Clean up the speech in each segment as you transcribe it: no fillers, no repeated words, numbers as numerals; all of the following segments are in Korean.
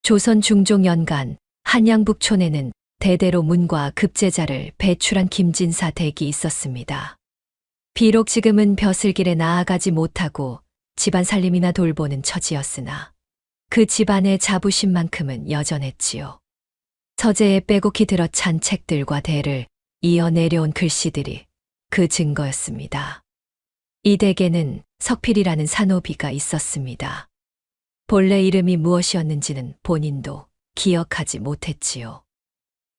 조선 중종 연간 한양북촌에는 대대로 문과 급제자를 배출한 김진사 댁이 있었습니다. 비록 지금은 벼슬길에 나아가지 못하고 집안 살림이나 돌보는 처지였으나 그 집안의 자부심만큼은 여전했지요. 서재에 빼곡히 들어찬 책들과 대를 이어 내려온 글씨들이 그 증거였습니다. 이 댁에는 석필이라는 산호비가 있었습니다. 본래 이름이 무엇이었는지는 본인도 기억하지 못했지요.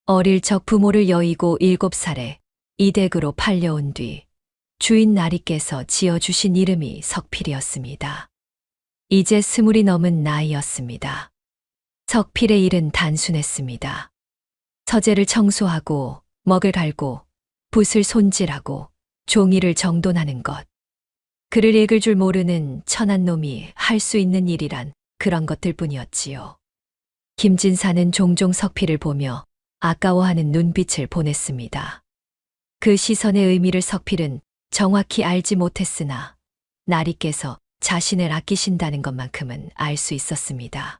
어릴 적 부모를 여의고 7살에 이 댁으로 팔려온 뒤 주인 나리께서 지어주신 이름이 석필이었습니다. 이제 20이 넘은 나이였습니다. 석필의 일은 단순했습니다. 서재를 청소하고 먹을 갈고 붓을 손질하고 종이를 정돈하는 것. 글을 읽을 줄 모르는 천한 놈이 할 수 있는 일이란 그런 것들 뿐이었지요. 김진사는 종종 석필을 보며 아까워하는 눈빛을 보냈습니다. 그 시선의 의미를 석필은 정확히 알지 못했으나 나리께서 자신을 아끼신다는 것만큼은 알 수 있었습니다.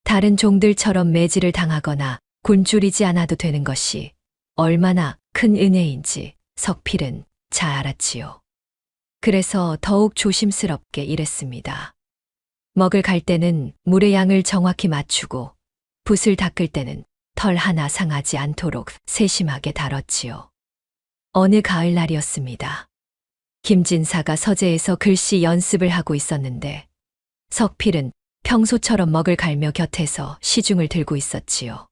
다른 종들처럼 매질을 당하거나 굶주리지 않아도 되는 것이 얼마나 큰 은혜인지 석필은 잘 알았지요. 그래서 더욱 조심스럽게 일했습니다. 먹을 갈 때는 물의 양을 정확히 맞추고 붓을 닦을 때는 털 하나 상하지 않도록 세심하게 다뤘지요. 어느 가을날이었습니다. 김진사가 서재에서 글씨 연습을 하고 있었는데 석필은 평소처럼 먹을 갈며 곁에서 시중을 들고 있었지요.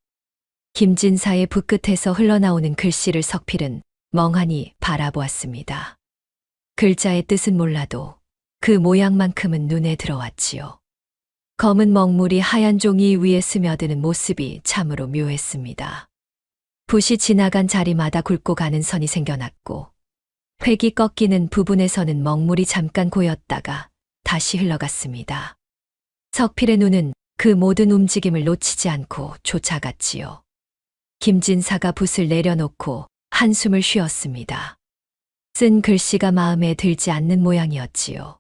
김진사의 붓끝에서 흘러나오는 글씨를 석필은 멍하니 바라보았습니다. 글자의 뜻은 몰라도 그 모양만큼은 눈에 들어왔지요. 검은 먹물이 하얀 종이 위에 스며드는 모습이 참으로 묘했습니다. 붓이 지나간 자리마다 굵고 가는 선이 생겨났고 획이 꺾이는 부분에서는 먹물이 잠깐 고였다가 다시 흘러갔습니다. 석필의 눈은 그 모든 움직임을 놓치지 않고 쫓아갔지요. 김진사가 붓을 내려놓고 한숨을 쉬었습니다. 쓴 글씨가 마음에 들지 않는 모양이었지요.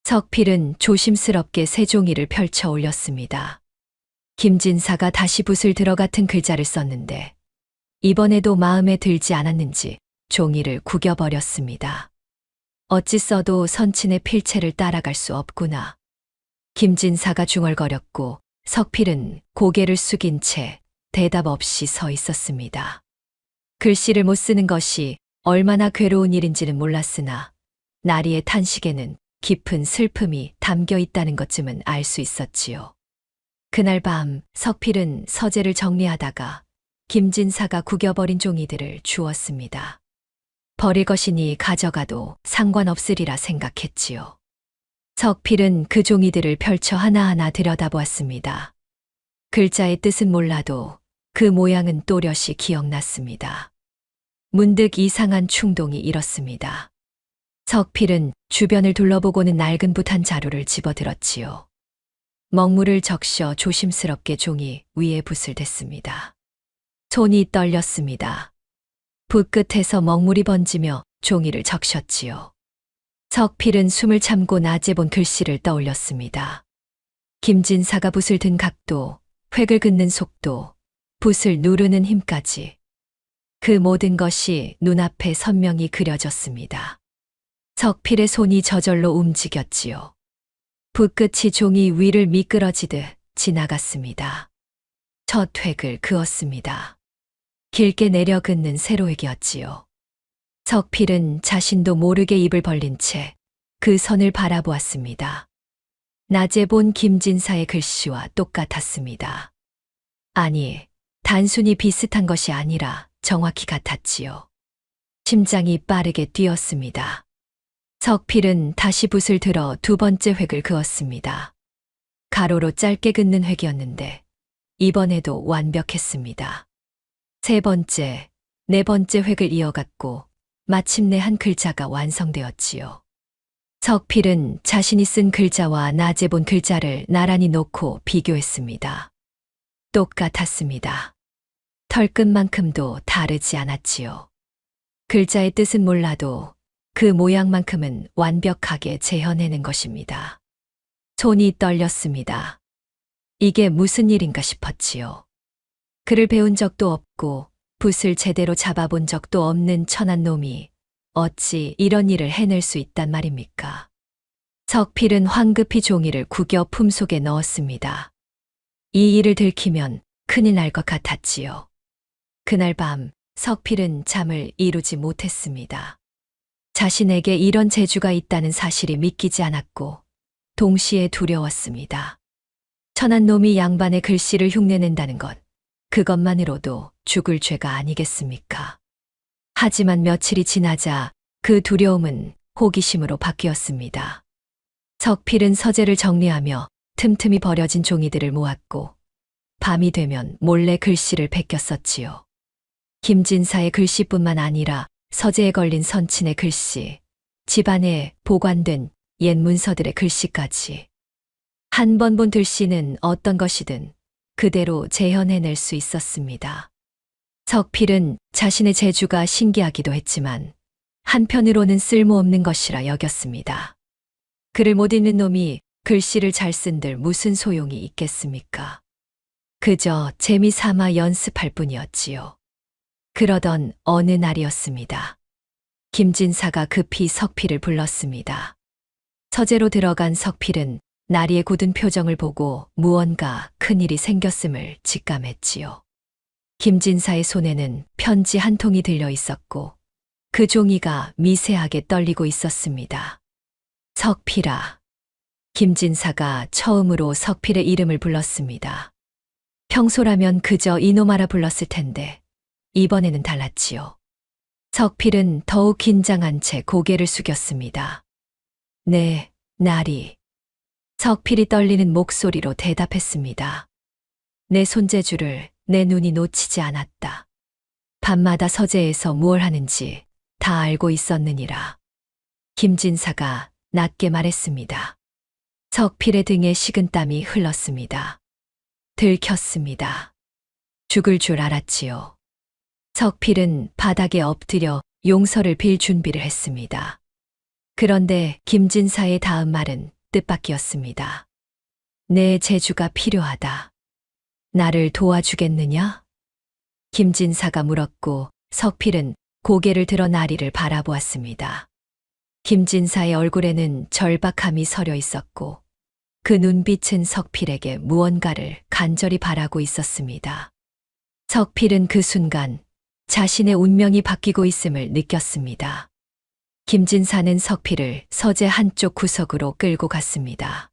석필은 조심스럽게 새 종이를 펼쳐 올렸습니다. 김진사가 다시 붓을 들어 같은 글자를 썼는데 이번에도 마음에 들지 않았는지 종이를 구겨버렸습니다. 어찌 써도 선친의 필체를 따라갈 수 없구나. 김진사가 중얼거렸고 석필은 고개를 숙인 채 대답 없이 서 있었습니다. 글씨를 못 쓰는 것이 얼마나 괴로운 일인지는 몰랐으나 나리의 탄식에는 깊은 슬픔이 담겨 있다는 것쯤은 알 수 있었지요. 그날 밤 석필은 서재를 정리하다가 김진사가 구겨버린 종이들을 주웠습니다. 버릴 것이니 가져가도 상관없으리라 생각했지요. 석필은 그 종이들을 펼쳐 하나하나 들여다보았습니다. 글자의 뜻은 몰라도 그 모양은 또렷이 기억났습니다. 문득 이상한 충동이 일었습니다. 석필은 주변을 둘러보고는 낡은 붓 한 자루를 집어들었지요. 먹물을 적셔 조심스럽게 종이 위에 붓을 댔습니다. 손이 떨렸습니다. 붓 끝에서 먹물이 번지며 종이를 적셨지요. 석필은 숨을 참고 낮에 본 글씨를 떠올렸습니다. 김진사가 붓을 든 각도, 획을 긋는 속도, 붓을 누르는 힘까지 그 모든 것이 눈앞에 선명히 그려졌습니다. 석필의 손이 저절로 움직였지요. 붓끝이 종이 위를 미끄러지듯 지나갔습니다. 첫 획을 그었습니다. 길게 내려 긋는 세로획이었지요. 석필은 자신도 모르게 입을 벌린 채 그 선을 바라보았습니다. 낮에 본 김진사의 글씨와 똑같았습니다. 아니, 단순히 비슷한 것이 아니라 정확히 같았지요. 심장이 빠르게 뛰었습니다. 석필은 다시 붓을 들어 두 번째 획을 그었습니다. 가로로 짧게 긋는 획이었는데 이번에도 완벽했습니다. 세 번째, 네 번째 획을 이어갔고 마침내 한 글자가 완성되었지요. 석필은 자신이 쓴 글자와 낮에 본 글자를 나란히 놓고 비교했습니다. 똑같았습니다. 털끝만큼도 다르지 않았지요. 글자의 뜻은 몰라도 그 모양만큼은 완벽하게 재현해낸 것입니다. 손이 떨렸습니다. 이게 무슨 일인가 싶었지요. 글을 배운 적도 없고 붓을 제대로 잡아본 적도 없는 천한 놈이 어찌 이런 일을 해낼 수 있단 말입니까? 석필은 황급히 종이를 구겨 품속에 넣었습니다. 이 일을 들키면 큰일 날 것 같았지요. 그날 밤 석필은 잠을 이루지 못했습니다. 자신에게 이런 재주가 있다는 사실이 믿기지 않았고 동시에 두려웠습니다. 천한 놈이 양반의 글씨를 흉내낸다는 것, 그것만으로도 죽을 죄가 아니겠습니까? 하지만 며칠이 지나자 그 두려움은 호기심으로 바뀌었습니다. 석필은 서재를 정리하며 틈틈이 버려진 종이들을 모았고 밤이 되면 몰래 글씨를 베꼈었지요. 김진사의 글씨뿐만 아니라 서재에 걸린 선친의 글씨, 집안에 보관된 옛 문서들의 글씨까지. 한 번 본 글씨는 어떤 것이든 그대로 재현해낼 수 있었습니다. 석필은 자신의 재주가 신기하기도 했지만 한편으로는 쓸모없는 것이라 여겼습니다. 글을 못 읽는 놈이 글씨를 잘 쓴들 무슨 소용이 있겠습니까? 그저 재미삼아 연습할 뿐이었지요. 그러던 어느 날이었습니다. 김진사가 급히 석필을 불렀습니다. 서재로 들어간 석필은 나리의 굳은 표정을 보고 무언가 큰일이 생겼음을 직감했지요. 김진사의 손에는 편지 한 통이 들려 있었고 그 종이가 미세하게 떨리고 있었습니다. 석필아. 김진사가 처음으로 석필의 이름을 불렀습니다. 평소라면 그저 이놈아라 불렀을 텐데 이번에는 달랐지요. 석필은 더욱 긴장한 채 고개를 숙였습니다. 네, 나리. 석필이 떨리는 목소리로 대답했습니다. 내 손재주를 내 눈이 놓치지 않았다. 밤마다 서재에서 무얼 하는지 다 알고 있었느니라. 김진사가 낮게 말했습니다. 석필의 등에 식은땀이 흘렀습니다. 들켰습니다. 죽을 줄 알았지요. 석필은 바닥에 엎드려 용서를 빌 준비를 했습니다. 그런데 김진사의 다음 말은 뜻밖이었습니다. 내 재주가 필요하다. 나를 도와주겠느냐? 김진사가 물었고 석필은 고개를 들어 나리를 바라보았습니다. 김진사의 얼굴에는 절박함이 서려 있었고 그 눈빛은 석필에게 무언가를 간절히 바라고 있었습니다. 석필은 그 순간 자신의 운명이 바뀌고 있음을 느꼈습니다. 김진사는 석필을 서재 한쪽 구석으로 끌고 갔습니다.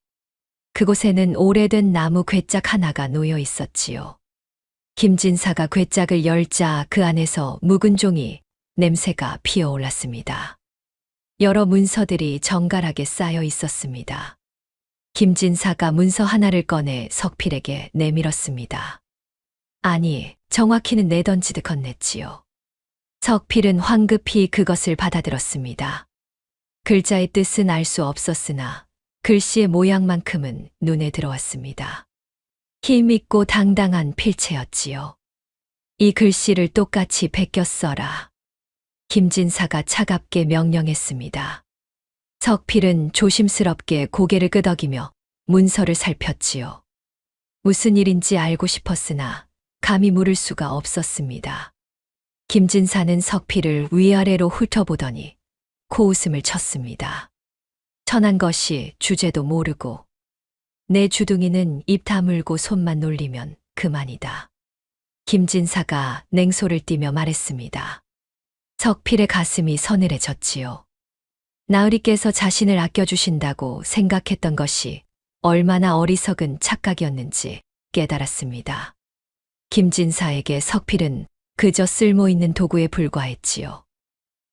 그곳에는 오래된 나무 괴짝 하나가 놓여 있었지요. 김진사가 괴짝을 열자 그 안에서 묵은 종이 냄새가 피어올랐습니다. 여러 문서들이 정갈하게 쌓여 있었습니다. 김진사가 문서 하나를 꺼내 석필에게 내밀었습니다. 아니, 정확히는 내던지듯 건넸지요. 석필은 황급히 그것을 받아들었습니다. 글자의 뜻은 알 수 없었으나 글씨의 모양만큼은 눈에 들어왔습니다. 힘있고 당당한 필체였지요. 이 글씨를 똑같이 베껴 써라. 김진사가 차갑게 명령했습니다. 석필은 조심스럽게 고개를 끄덕이며 문서를 살폈지요. 무슨 일인지 알고 싶었으나 감히 물을 수가 없었습니다. 김진사는 석필을 위아래로 훑어보더니 코웃음을 쳤습니다. 천한 것이 주제도 모르고 내 주둥이는 입 다물고 손만 놀리면 그만이다. 김진사가 냉소를 띠며 말했습니다. 석필의 가슴이 서늘해졌지요. 나으리께서 자신을 아껴주신다고 생각했던 것이 얼마나 어리석은 착각이었는지 깨달았습니다. 김진사에게 석필은 그저 쓸모있는 도구에 불과했지요.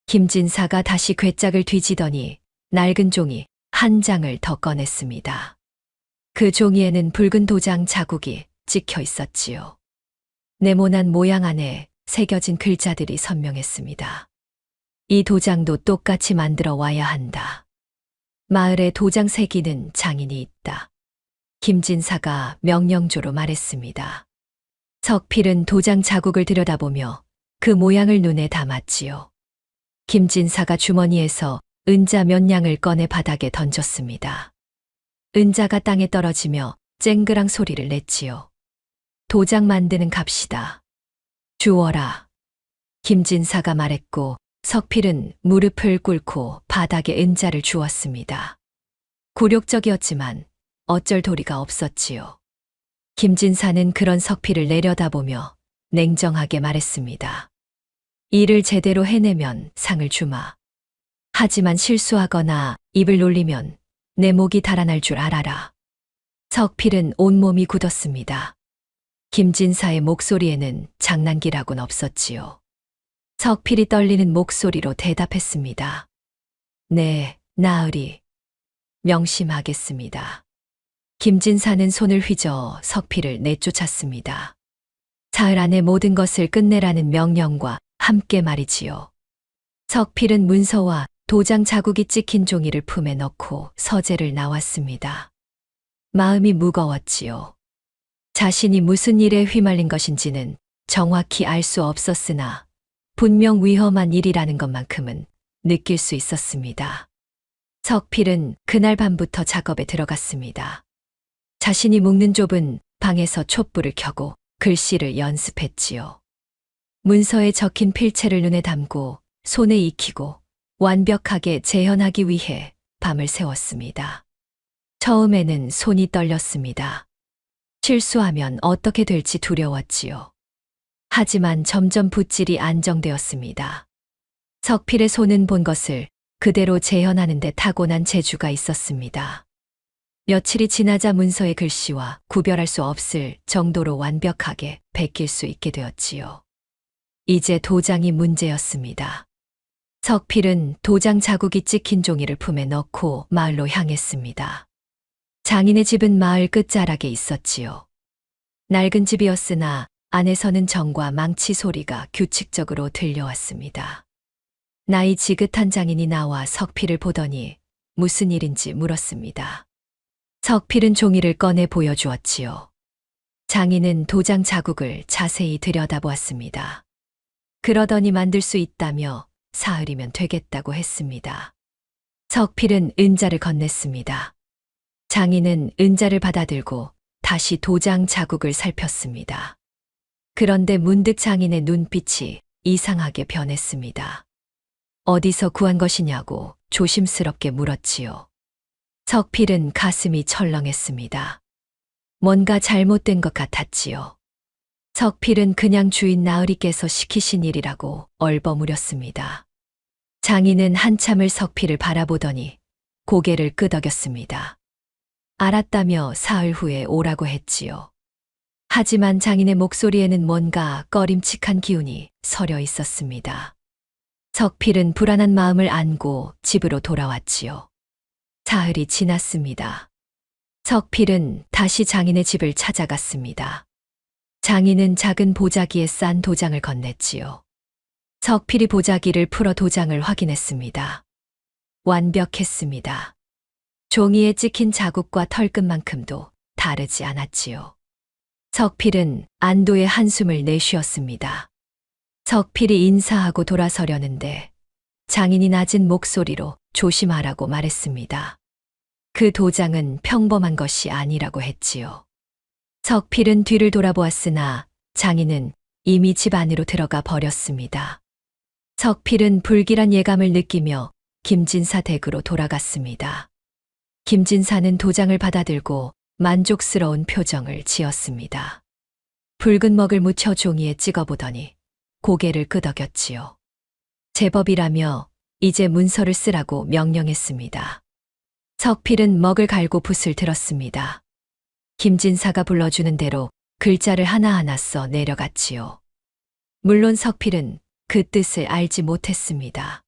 김진사가 다시 괴짝을 뒤지더니 낡은 종이 한 장을 더 꺼냈습니다. 그 종이에는 붉은 도장 자국이 찍혀 있었지요. 네모난 모양 안에 새겨진 글자들이 선명했습니다. 이 도장도 똑같이 만들어 와야 한다. 마을에 도장 새기는 장인이 있다. 김진사가 명령조로 말했습니다. 석필은 도장 자국을 들여다보며 그 모양을 눈에 담았지요. 김진사가 주머니에서 은자 몇 냥을 꺼내 바닥에 던졌습니다. 은자가 땅에 떨어지며 쨍그랑 소리를 냈지요. 도장 만드는 값이다. 주워라. 김진사가 말했고 석필은 무릎을 꿇고 바닥에 은자를 주었습니다. 굴욕적이었지만 어쩔 도리가 없었지요. 김진사는 그런 석필을 내려다보며 냉정하게 말했습니다. 일을 제대로 해내면 상을 주마. 하지만 실수하거나 입을 놀리면 내 목이 달아날 줄 알아라. 석필은 온몸이 굳었습니다. 김진사의 목소리에는 장난기라고는 없었지요. 석필이 떨리는 목소리로 대답했습니다. 네, 나으리. 명심하겠습니다. 김진사는 손을 휘저어 석필을 내쫓았습니다. 사흘 안에 모든 것을 끝내라는 명령과 함께 말이지요. 석필은 문서와 도장 자국이 찍힌 종이를 품에 넣고 서재를 나왔습니다. 마음이 무거웠지요. 자신이 무슨 일에 휘말린 것인지는 정확히 알 수 없었으나 분명 위험한 일이라는 것만큼은 느낄 수 있었습니다. 석필은 그날 밤부터 작업에 들어갔습니다. 자신이 묵는 좁은 방에서 촛불을 켜고 글씨를 연습했지요. 문서에 적힌 필체를 눈에 담고 손에 익히고 완벽하게 재현하기 위해 밤을 새웠습니다. 처음에는 손이 떨렸습니다. 실수하면 어떻게 될지 두려웠지요. 하지만 점점 붓질이 안정되었습니다. 석필의 손은 본 것을 그대로 재현하는 데 타고난 재주가 있었습니다. 며칠이 지나자 문서의 글씨와 구별할 수 없을 정도로 완벽하게 베낄 수 있게 되었지요. 이제 도장이 문제였습니다. 석필은 도장 자국이 찍힌 종이를 품에 넣고 마을로 향했습니다. 장인의 집은 마을 끝자락에 있었지요. 낡은 집이었으나 안에서는 정과 망치 소리가 규칙적으로 들려왔습니다. 나이 지긋한 장인이 나와 석필을 보더니 무슨 일인지 물었습니다. 석필은 종이를 꺼내 보여주었지요. 장인은 도장 자국을 자세히 들여다보았습니다. 그러더니 만들 수 있다며 사흘이면 되겠다고 했습니다. 석필은 은자를 건넸습니다. 장인은 은자를 받아들고 다시 도장 자국을 살폈습니다. 그런데 문득 장인의 눈빛이 이상하게 변했습니다. 어디서 구한 것이냐고 조심스럽게 물었지요. 석필은 가슴이 철렁했습니다. 뭔가 잘못된 것 같았지요. 석필은 그냥 주인 나으리께서 시키신 일이라고 얼버무렸습니다. 장인은 한참을 석필을 바라보더니 고개를 끄덕였습니다. 알았다며 사흘 후에 오라고 했지요. 하지만 장인의 목소리에는 뭔가 꺼림칙한 기운이 서려 있었습니다. 석필은 불안한 마음을 안고 집으로 돌아왔지요. 사흘이 지났습니다. 석필은 다시 장인의 집을 찾아갔습니다. 장인은 작은 보자기에 싼 도장을 건넸지요. 석필이 보자기를 풀어 도장을 확인했습니다. 완벽했습니다. 종이에 찍힌 자국과 털끝만큼도 다르지 않았지요. 석필은 안도의 한숨을 내쉬었습니다. 석필이 인사하고 돌아서려는데 장인이 낮은 목소리로 조심하라고 말했습니다. 그 도장은 평범한 것이 아니라고 했지요. 석필은 뒤를 돌아보았으나 장인은 이미 집 안으로 들어가 버렸습니다. 석필은 불길한 예감을 느끼며 김진사 댁으로 돌아갔습니다. 김진사는 도장을 받아들고 만족스러운 표정을 지었습니다. 붉은 먹을 묻혀 종이에 찍어보더니 고개를 끄덕였지요. 제법이라며 이제 문서를 쓰라고 명령했습니다. 석필은 먹을 갈고 붓을 들었습니다. 김진사가 불러주는 대로 글자를 하나하나 써 내려갔지요. 물론 석필은 그 뜻을 알지 못했습니다.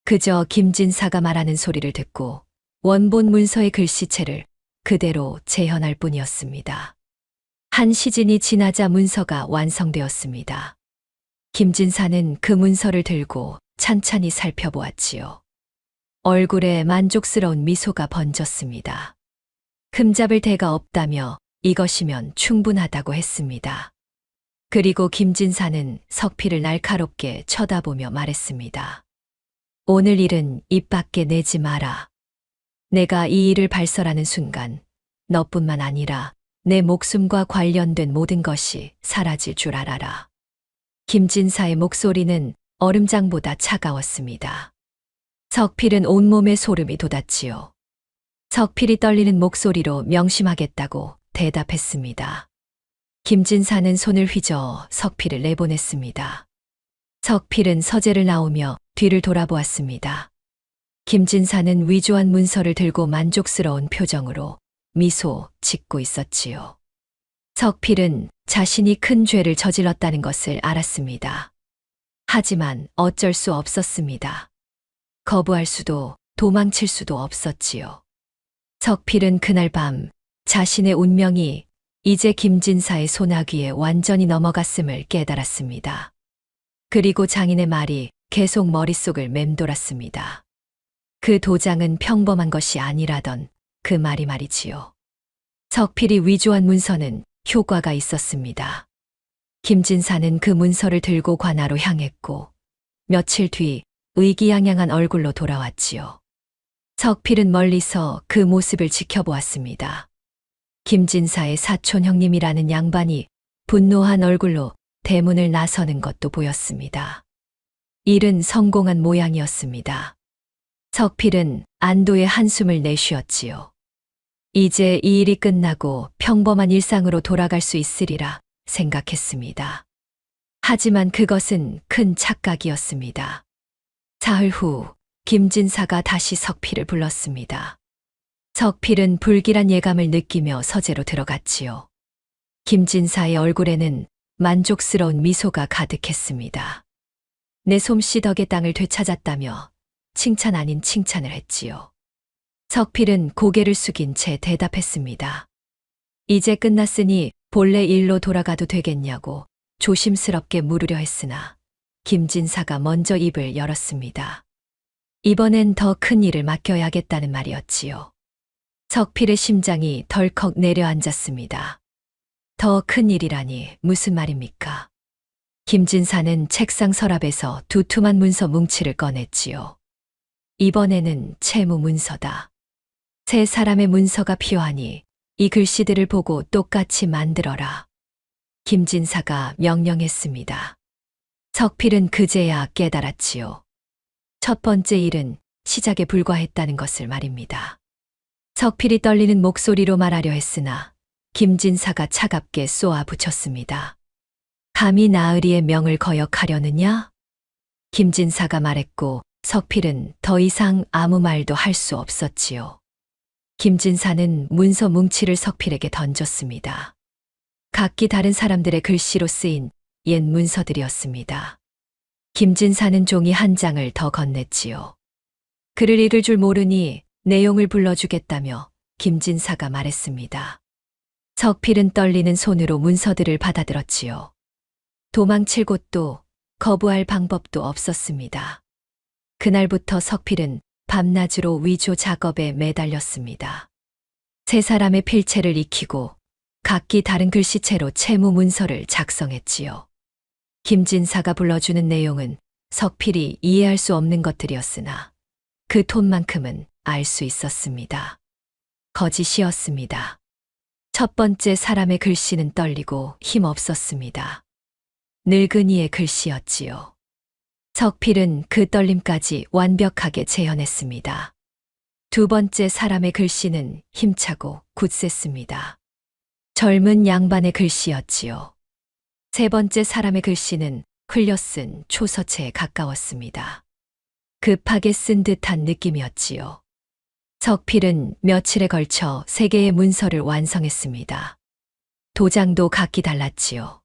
그저 김진사가 말하는 소리를 듣고 원본 문서의 글씨체를 그대로 재현할 뿐이었습니다. 한 시즌이 지나자 문서가 완성되었습니다. 김진사는 그 문서를 들고 찬찬히 살펴보았지요. 얼굴에 만족스러운 미소가 번졌습니다. 흠잡을 데가 없다며 이것이면 충분하다고 했습니다. 그리고 김진사는 석필을 날카롭게 쳐다보며 말했습니다. 오늘 일은 입 밖에 내지 마라. 내가 이 일을 발설하는 순간 너뿐만 아니라 내 목숨과 관련된 모든 것이 사라질 줄 알아라. 김진사의 목소리는 얼음장보다 차가웠습니다. 석필은 온몸에 소름이 돋았지요. 석필이 떨리는 목소리로 명심하겠다고 대답했습니다. 김진사는 손을 휘저어 석필을 내보냈습니다. 석필은 서재를 나오며 뒤를 돌아보았습니다. 김진사는 위조한 문서를 들고 만족스러운 표정으로 미소 짓고 있었지요. 석필은 자신이 큰 죄를 저질렀다는 것을 알았습니다. 하지만 어쩔 수 없었습니다. 거부할 수도 도망칠 수도 없었지요. 석필은 그날 밤 자신의 운명이 이제 김진사의 소나귀에 완전히 넘어갔음을 깨달았습니다. 그리고 장인의 말이 계속 머릿속을 맴돌았습니다. 그 도장은 평범한 것이 아니라던 그 말이 말이지요. 석필이 위조한 문서는 효과가 있었습니다. 김진사는 그 문서를 들고 관하로 향했고 며칠 뒤 의기양양한 얼굴로 돌아왔지요. 석필은 멀리서 그 모습을 지켜보았습니다. 김진사의 사촌 형님이라는 양반이 분노한 얼굴로 대문을 나서는 것도 보였습니다. 일은 성공한 모양이었습니다. 석필은 안도의 한숨을 내쉬었지요. 이제 이 일이 끝나고 평범한 일상으로 돌아갈 수 있으리라 생각했습니다. 하지만 그것은 큰 착각이었습니다. 사흘 후 김진사가 다시 석필을 불렀습니다. 석필은 불길한 예감을 느끼며 서재로 들어갔지요. 김진사의 얼굴에는 만족스러운 미소가 가득했습니다. 내 솜씨 덕에 땅을 되찾았다며 칭찬 아닌 칭찬을 했지요. 석필은 고개를 숙인 채 대답했습니다. 이제 끝났으니 본래 일로 돌아가도 되겠냐고 조심스럽게 물으려 했으나 김진사가 먼저 입을 열었습니다. 이번엔 더 큰 일을 맡겨야겠다는 말이었지요. 석필의 심장이 덜컥 내려앉았습니다. 더 큰 일이라니 무슨 말입니까? 김진사는 책상 서랍에서 두툼한 문서 뭉치를 꺼냈지요. 이번에는 채무 문서다. 세 사람의 문서가 필요하니 이 글씨들을 보고 똑같이 만들어라. 김진사가 명령했습니다. 석필은 그제야 깨달았지요. 첫 번째 일은 시작에 불과했다는 것을 말입니다. 석필이 떨리는 목소리로 말하려 했으나 김진사가 차갑게 쏘아붙였습니다. 감히 나으리의 명을 거역하려느냐? 김진사가 말했고 석필은 더 이상 아무 말도 할 수 없었지요. 김진사는 문서 뭉치를 석필에게 던졌습니다. 각기 다른 사람들의 글씨로 쓰인 옛 문서들이었습니다. 김진사는 종이 한 장을 더 건넸지요. 글을 읽을 줄 모르니 내용을 불러주겠다며 김진사가 말했습니다. 석필은 떨리는 손으로 문서들을 받아들었지요. 도망칠 곳도 거부할 방법도 없었습니다. 그날부터 석필은 밤낮으로 위조 작업에 매달렸습니다. 세 사람의 필체를 익히고 각기 다른 글씨체로 채무 문서를 작성했지요. 김진사가 불러주는 내용은 석필이 이해할 수 없는 것들이었으나 그 톤만큼은 알 수 있었습니다. 거짓이었습니다. 첫 번째 사람의 글씨는 떨리고 힘없었습니다. 늙은이의 글씨였지요. 석필은 그 떨림까지 완벽하게 재현했습니다. 두 번째 사람의 글씨는 힘차고 굳셌습니다. 젊은 양반의 글씨였지요. 세 번째 사람의 글씨는 흘려쓴 초서체에 가까웠습니다. 급하게 쓴 듯한 느낌이었지요. 석필은 며칠에 걸쳐 3개의 문서를 완성했습니다. 도장도 각기 달랐지요.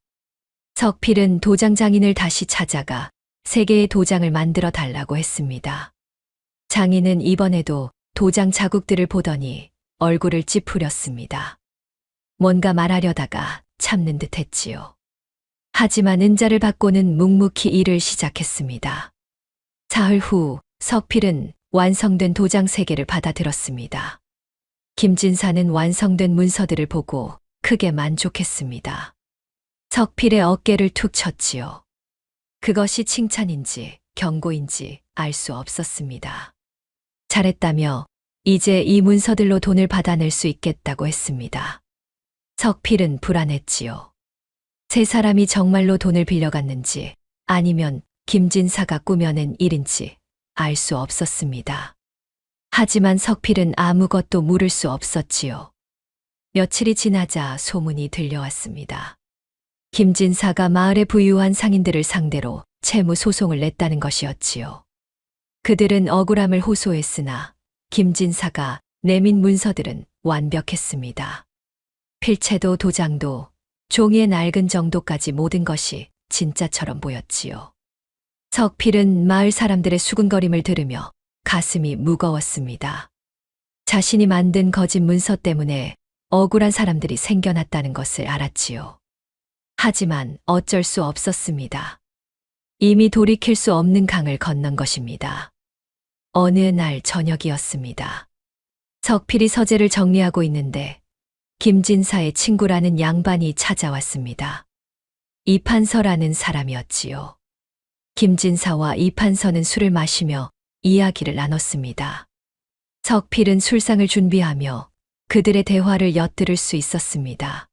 석필은 도장 장인을 다시 찾아가 3개의 도장을 만들어 달라고 했습니다. 장인은 이번에도 도장 자국들을 보더니 얼굴을 찌푸렸습니다. 뭔가 말하려다가 참는 듯 했지요. 하지만 은자를 받고는 묵묵히 일을 시작했습니다. 사흘 후 석필은 완성된 도장 3개를 받아들었습니다. 김진사는 완성된 문서들을 보고 크게 만족했습니다. 석필의 어깨를 툭 쳤지요. 그것이 칭찬인지 경고인지 알 수 없었습니다. 잘했다며 이제 이 문서들로 돈을 받아낼 수 있겠다고 했습니다. 석필은 불안했지요. 세 사람이 정말로 돈을 빌려갔는지 아니면 김진사가 꾸며낸 일인지 알 수 없었습니다. 하지만 석필은 아무것도 물을 수 없었지요. 며칠이 지나자 소문이 들려왔습니다. 김진사가 마을의 부유한 상인들을 상대로 채무 소송을 냈다는 것이었지요. 그들은 억울함을 호소했으나 김진사가 내민 문서들은 완벽했습니다. 필체도 도장도 종이의 낡은 정도까지 모든 것이 진짜처럼 보였지요. 석필은 마을 사람들의 수군거림을 들으며 가슴이 무거웠습니다. 자신이 만든 거짓 문서 때문에 억울한 사람들이 생겨났다는 것을 알았지요. 하지만 어쩔 수 없었습니다. 이미 돌이킬 수 없는 강을 건넌 것입니다. 어느 날 저녁이었습니다. 석필이 서재를 정리하고 있는데 김진사의 친구라는 양반이 찾아왔습니다. 이판서라는 사람이었지요. 김진사와 이판서는 술을 마시며 이야기를 나눴습니다. 석필은 술상을 준비하며 그들의 대화를 엿들을 수 있었습니다.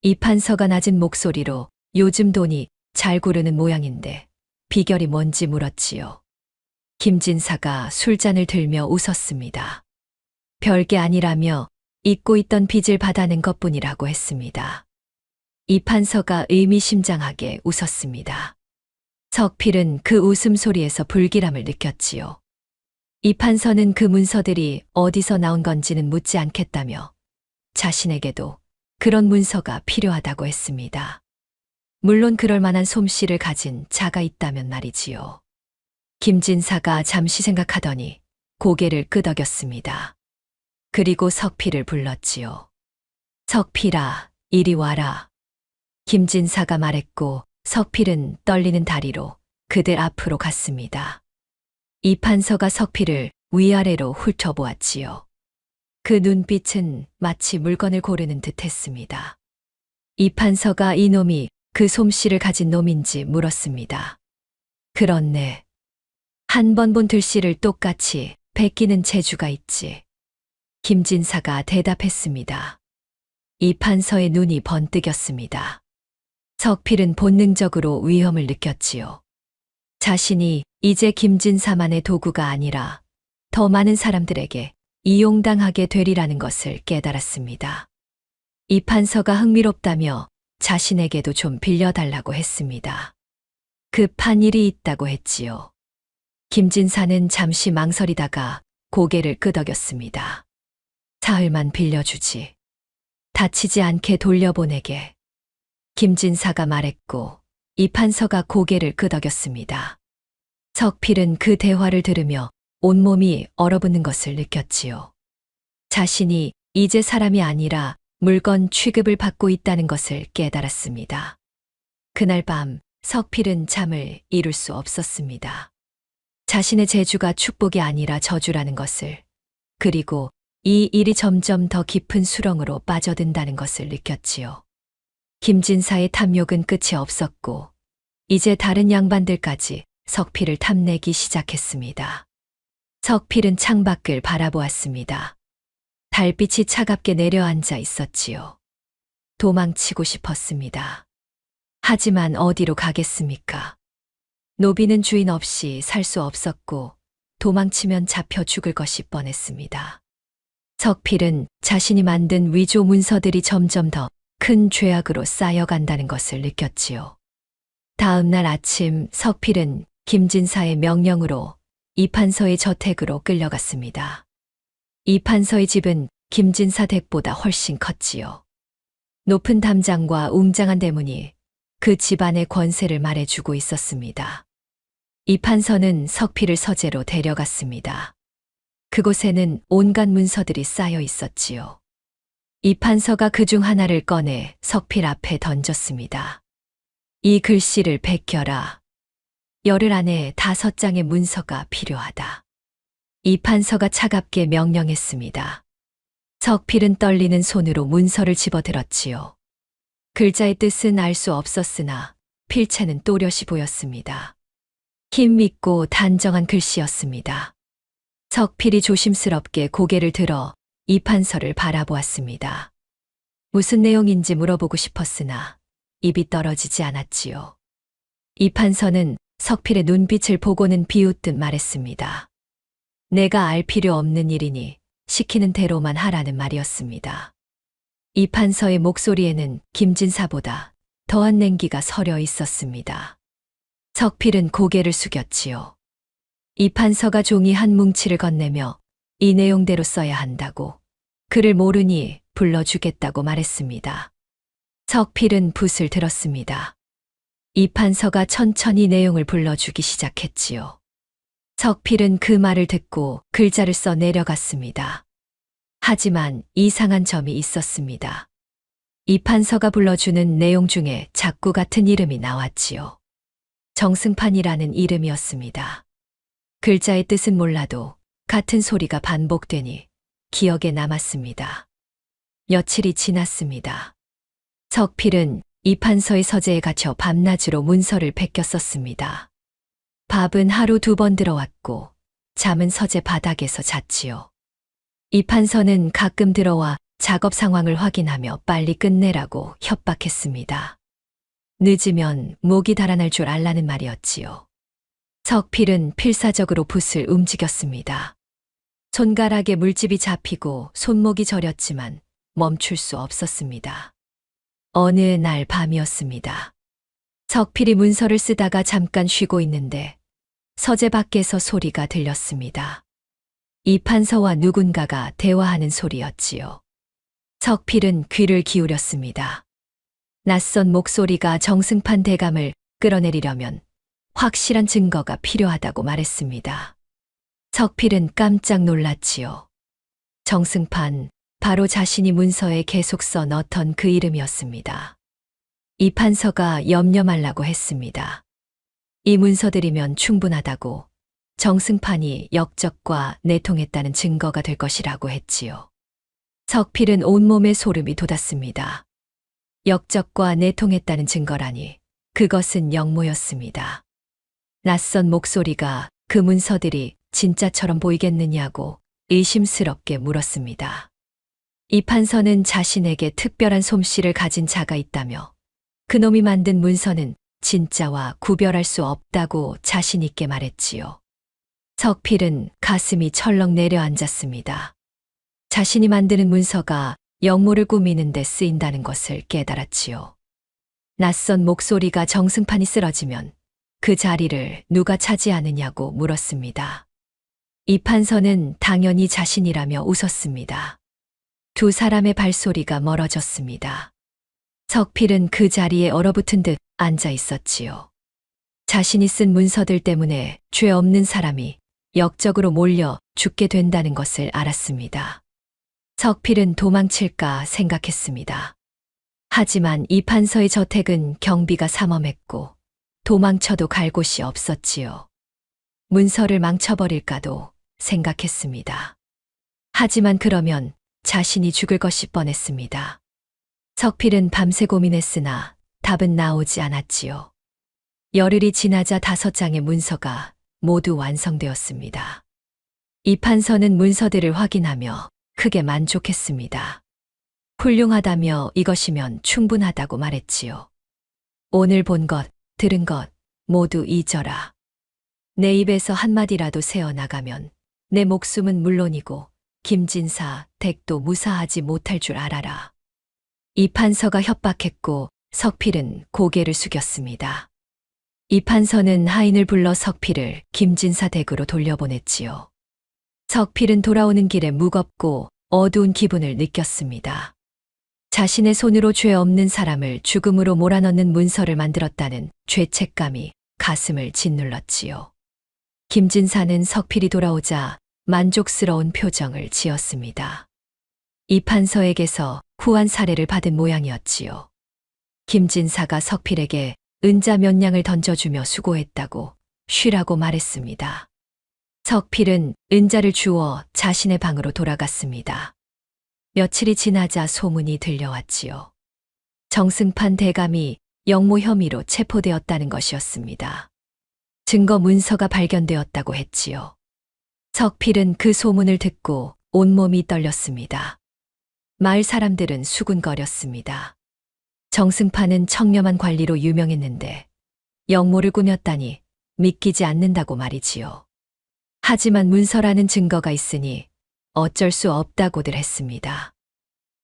이판서가 낮은 목소리로 요즘 돈이 잘 구르는 모양인데 비결이 뭔지 물었지요. 김진사가 술잔을 들며 웃었습니다. 별게 아니라며 잊고 있던 빚을 받아낸 것뿐이라고 했습니다. 이판서가 의미심장하게 웃었습니다. 석필은 그 웃음소리에서 불길함을 느꼈지요. 이판서는 그 문서들이 어디서 나온 건지는 묻지 않겠다며 자신에게도 그런 문서가 필요하다고 했습니다. 물론 그럴 만한 솜씨를 가진 자가 있다면 말이지요. 김진사가 잠시 생각하더니 고개를 끄덕였습니다. 그리고 석필을 불렀지요. 석필아, 이리 와라. 김진사가 말했고 석필은 떨리는 다리로 그들 앞으로 갔습니다. 이판서가 석필을 위아래로 훑어보았지요. 그 눈빛은 마치 물건을 고르는 듯 했습니다. 이판서가 이놈이 그 솜씨를 가진 놈인지 물었습니다. 그렇네. 한 번 본 글씨를 똑같이 베끼는 재주가 있지. 김진사가 대답했습니다. 이판서의 눈이 번뜩였습니다. 석필은 본능적으로 위험을 느꼈지요. 자신이 이제 김진사만의 도구가 아니라 더 많은 사람들에게 이용당하게 되리라는 것을 깨달았습니다. 이판서가 흥미롭다며 자신에게도 좀 빌려달라고 했습니다. 급한 일이 있다고 했지요. 김진사는 잠시 망설이다가 고개를 끄덕였습니다. 사흘만 빌려주지. 다치지 않게 돌려보내게. 김진사가 말했고 이판서가 고개를 끄덕였습니다. 석필은 그 대화를 들으며 온몸이 얼어붙는 것을 느꼈지요. 자신이 이제 사람이 아니라 물건 취급을 받고 있다는 것을 깨달았습니다. 그날 밤 석필은 잠을 이룰 수 없었습니다. 자신의 재주가 축복이 아니라 저주라는 것을, 그리고 이 일이 점점 더 깊은 수렁으로 빠져든다는 것을 느꼈지요. 김진사의 탐욕은 끝이 없었고 이제 다른 양반들까지 석필을 탐내기 시작했습니다. 석필은 창밖을 바라보았습니다. 달빛이 차갑게 내려앉아 있었지요. 도망치고 싶었습니다. 하지만 어디로 가겠습니까? 노비는 주인 없이 살 수 없었고 도망치면 잡혀 죽을 것이 뻔했습니다. 석필은 자신이 만든 위조 문서들이 점점 더 큰 죄악으로 쌓여간다는 것을 느꼈지요. 다음 날 아침 석필은 김진사의 명령으로 이판서의 저택으로 끌려갔습니다. 이판서의 집은 김진사 댁보다 훨씬 컸지요. 높은 담장과 웅장한 대문이 그 집안의 권세를 말해주고 있었습니다. 이판서는 석필을 서재로 데려갔습니다. 그곳에는 온갖 문서들이 쌓여 있었지요. 이판서가 그중 하나를 꺼내 석필 앞에 던졌습니다. 이 글씨를 베껴라. 열흘 안에 5장의 문서가 필요하다. 이판서가 차갑게 명령했습니다. 석필은 떨리는 손으로 문서를 집어들었지요. 글자의 뜻은 알 수 없었으나 필체는 또렷이 보였습니다. 힘있고 단정한 글씨였습니다. 석필이 조심스럽게 고개를 들어 이판서를 바라보았습니다. 무슨 내용인지 물어보고 싶었으나 입이 떨어지지 않았지요. 이 판서는 석필의 눈빛을 보고는 비웃듯 말했습니다. 내가 알 필요 없는 일이니 시키는 대로만 하라는 말이었습니다. 이 판서의 목소리에는 김진사보다 더한 냉기가 서려 있었습니다. 석필은 고개를 숙였지요. 이 판서가 종이 한 뭉치를 건네며 이 내용대로 써야 한다고, 그를 모르니 불러주겠다고 말했습니다. 석필은 붓을 들었습니다. 이 판서가 천천히 내용을 불러주기 시작했지요. 석필은 그 말을 듣고 글자를 써 내려갔습니다. 하지만 이상한 점이 있었습니다. 이 판서가 불러주는 내용 중에 작구 같은 이름이 나왔지요. 정승판이라는 이름이었습니다. 글자의 뜻은 몰라도 같은 소리가 반복되니 기억에 남았습니다. 며칠이 지났습니다. 석필은 이 판서의 서재에 갇혀 밤낮으로 문서를 베껴 썼습니다. 밥은 하루 2번 들어왔고 잠은 서재 바닥에서 잤지요. 이 판서는 가끔 들어와 작업 상황을 확인하며 빨리 끝내라고 협박했습니다. 늦으면 목이 달아날 줄 알라는 말이었지요. 석필은 필사적으로 붓을 움직였습니다. 손가락에 물집이 잡히고 손목이 저렸지만 멈출 수 없었습니다. 어느 날 밤이었습니다. 석필이 문서를 쓰다가 잠깐 쉬고 있는데 서재 밖에서 소리가 들렸습니다. 이 판서와 누군가가 대화하는 소리였지요. 석필은 귀를 기울였습니다. 낯선 목소리가 정승판 대감을 끌어내리려면 확실한 증거가 필요하다고 말했습니다. 석필은 깜짝 놀랐지요. 정승판, 바로 자신이 문서에 계속 써 넣던 그 이름이었습니다. 이 판서가 염려 말라고 했습니다. 이 문서들이면 충분하다고, 정승판이 역적과 내통했다는 증거가 될 것이라고 했지요. 석필은 온몸에 소름이 돋았습니다. 역적과 내통했다는 증거라니 그것은 영모였습니다. 낯선 목소리가 그 문서들이 진짜처럼 보이겠느냐고 의심스럽게 물었습니다. 이 판서는 자신에게 특별한 솜씨를 가진 자가 있다며 그놈이 만든 문서는 진짜와 구별할 수 없다고 자신 있게 말했지요. 석필은 가슴이 철렁 내려앉았습니다. 자신이 만드는 문서가 영모를 꾸미는 데 쓰인다는 것을 깨달았지요. 낯선 목소리가 정승판이 쓰러지면 그 자리를 누가 차지하느냐고 물었습니다. 이 판서는 당연히 자신이라며 웃었습니다. 두 사람의 발소리가 멀어졌습니다. 석필은 그 자리에 얼어붙은 듯 앉아 있었지요. 자신이 쓴 문서들 때문에 죄 없는 사람이 역적으로 몰려 죽게 된다는 것을 알았습니다. 석필은 도망칠까 생각했습니다. 하지만 이 판서의 저택은 경비가 삼엄했고 도망쳐도 갈 곳이 없었지요. 문서를 망쳐버릴까도 생각했습니다. 하지만 그러면 자신이 죽을 것이 뻔했습니다. 석필은 밤새 고민했으나 답은 나오지 않았지요. 열흘이 지나자 5장의 문서가 모두 완성되었습니다. 이 판서는 문서들을 확인하며 크게 만족했습니다. 훌륭하다며 이것이면 충분하다고 말했지요. 오늘 본 것, 들은 것 모두 잊어라. 내 입에서 한마디라도 새어나가면 내 목숨은 물론이고 김진사, 댁도 무사하지 못할 줄 알아라. 이 판서가 협박했고 석필은 고개를 숙였습니다. 이 판서는 하인을 불러 석필을 김진사 댁으로 돌려보냈지요. 석필은 돌아오는 길에 무겁고 어두운 기분을 느꼈습니다. 자신의 손으로 죄 없는 사람을 죽음으로 몰아넣는 문서를 만들었다는 죄책감이 가슴을 짓눌렀지요. 김진사는 석필이 돌아오자 만족스러운 표정을 지었습니다. 이 판서에게서 후한 사례를 받은 모양이었지요. 김진사가 석필에게 은자 몇 냥을 던져주며 수고했다고 쉬라고 말했습니다. 석필은 은자를 주워 자신의 방으로 돌아갔습니다. 며칠이 지나자 소문이 들려왔지요. 정승판 대감이 영모 혐의로 체포되었다는 것이었습니다. 증거 문서가 발견되었다고 했지요. 석필은 그 소문을 듣고 온몸이 떨렸습니다. 마을 사람들은 수군거렸습니다. 정승파는 청렴한 관리로 유명했는데 영모를 꾸몄다니 믿기지 않는다고 말이지요. 하지만 문서라는 증거가 있으니 어쩔 수 없다고들 했습니다.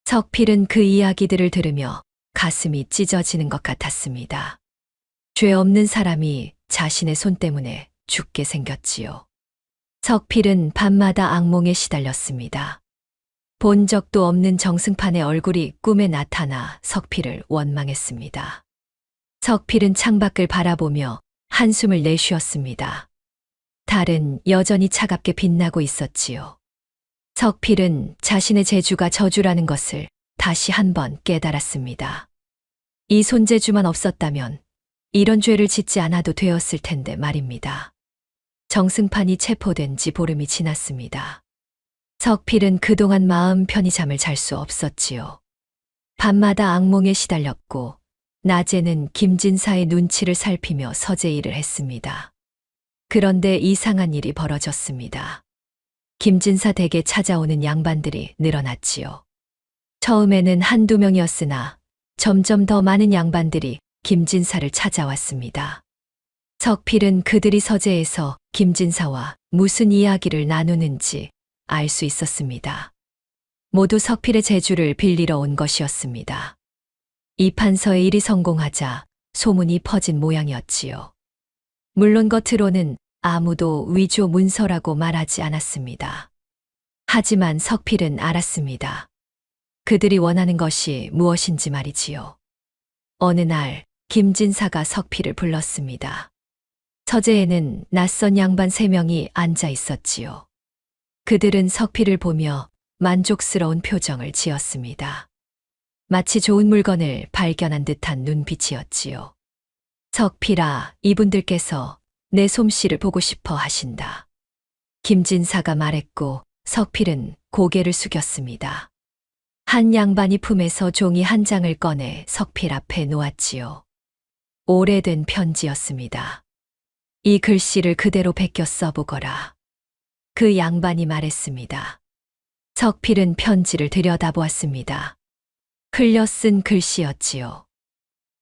석필은 그 이야기들을 들으며 가슴이 찢어지는 것 같았습니다. 죄 없는 사람이 자신의 손 때문에 죽게 생겼지요. 석필은 밤마다 악몽에 시달렸습니다. 본 적도 없는 정승판의 얼굴이 꿈에 나타나 석필을 원망했습니다. 석필은 창밖을 바라보며 한숨을 내쉬었습니다. 달은 여전히 차갑게 빛나고 있었지요. 석필은 자신의 재주가 저주라는 것을 다시 한번 깨달았습니다. 이 손재주만 없었다면 이런 죄를 짓지 않아도 되었을 텐데 말입니다. 정승판이 체포된 지 보름이 지났습니다. 석필은 그동안 마음 편히 잠을 잘 수 없었지요. 밤마다 악몽에 시달렸고 낮에는 김진사의 눈치를 살피며 서재일을 했습니다. 그런데 이상한 일이 벌어졌습니다. 김진사 댁에 찾아오는 양반들이 늘어났지요. 처음에는 한두 명이었으나 점점 더 많은 양반들이 김진사를 찾아왔습니다. 석필은 그들이 서재에서 김진사와 무슨 이야기를 나누는지 알 수 있었습니다. 모두 석필의 재주를 빌리러 온 것이었습니다. 이 판서의 일이 성공하자 소문이 퍼진 모양이었지요. 물론 겉으로는 아무도 위조 문서라고 말하지 않았습니다. 하지만 석필은 알았습니다. 그들이 원하는 것이 무엇인지 말이지요. 어느 날 김진사가 석필을 불렀습니다. 서재에는 낯선 양반 3명이 앉아 있었지요. 그들은 석필을 보며 만족스러운 표정을 지었습니다. 마치 좋은 물건을 발견한 듯한 눈빛이었지요. 석필아, 이분들께서 내 솜씨를 보고 싶어 하신다. 김진사가 말했고 석필은 고개를 숙였습니다. 한 양반이 품에서 종이 한 장을 꺼내 석필 앞에 놓았지요. 오래된 편지였습니다. 이 글씨를 그대로 베껴 써보거라. 그 양반이 말했습니다. 석필은 편지를 들여다보았습니다. 흘려 쓴 글씨였지요.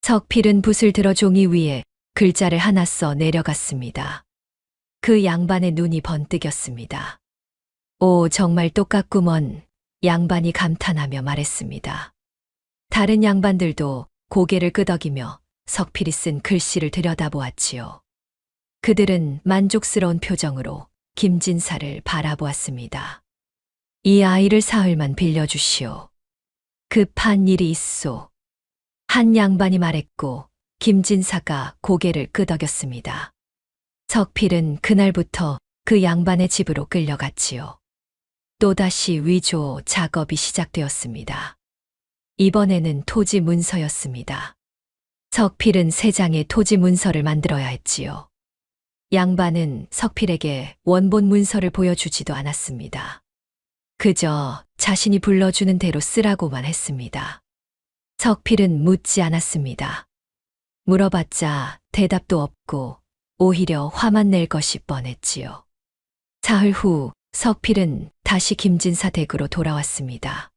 석필은 붓을 들어 종이 위에 글자를 하나 써 내려갔습니다. 그 양반의 눈이 번뜩였습니다. 오, 정말 똑같구먼. 양반이 감탄하며 말했습니다. 다른 양반들도 고개를 끄덕이며 석필이 쓴 글씨를 들여다보았지요. 그들은 만족스러운 표정으로 김진사를 바라보았습니다. 이 아이를 사흘만 빌려주시오. 급한 일이 있소. 한 양반이 말했고 김진사가 고개를 끄덕였습니다. 석필은 그날부터 그 양반의 집으로 끌려갔지요. 또다시 위조 작업이 시작되었습니다. 이번에는 토지 문서였습니다. 석필은 3장의 토지 문서를 만들어야 했지요. 양반은 석필에게 원본 문서를 보여주지도 않았습니다. 그저 자신이 불러주는 대로 쓰라고만 했습니다. 석필은 묻지 않았습니다. 물어봤자 대답도 없고 오히려 화만 낼 것이 뻔했지요. 사흘 후 석필은 다시 김진사 댁으로 돌아왔습니다.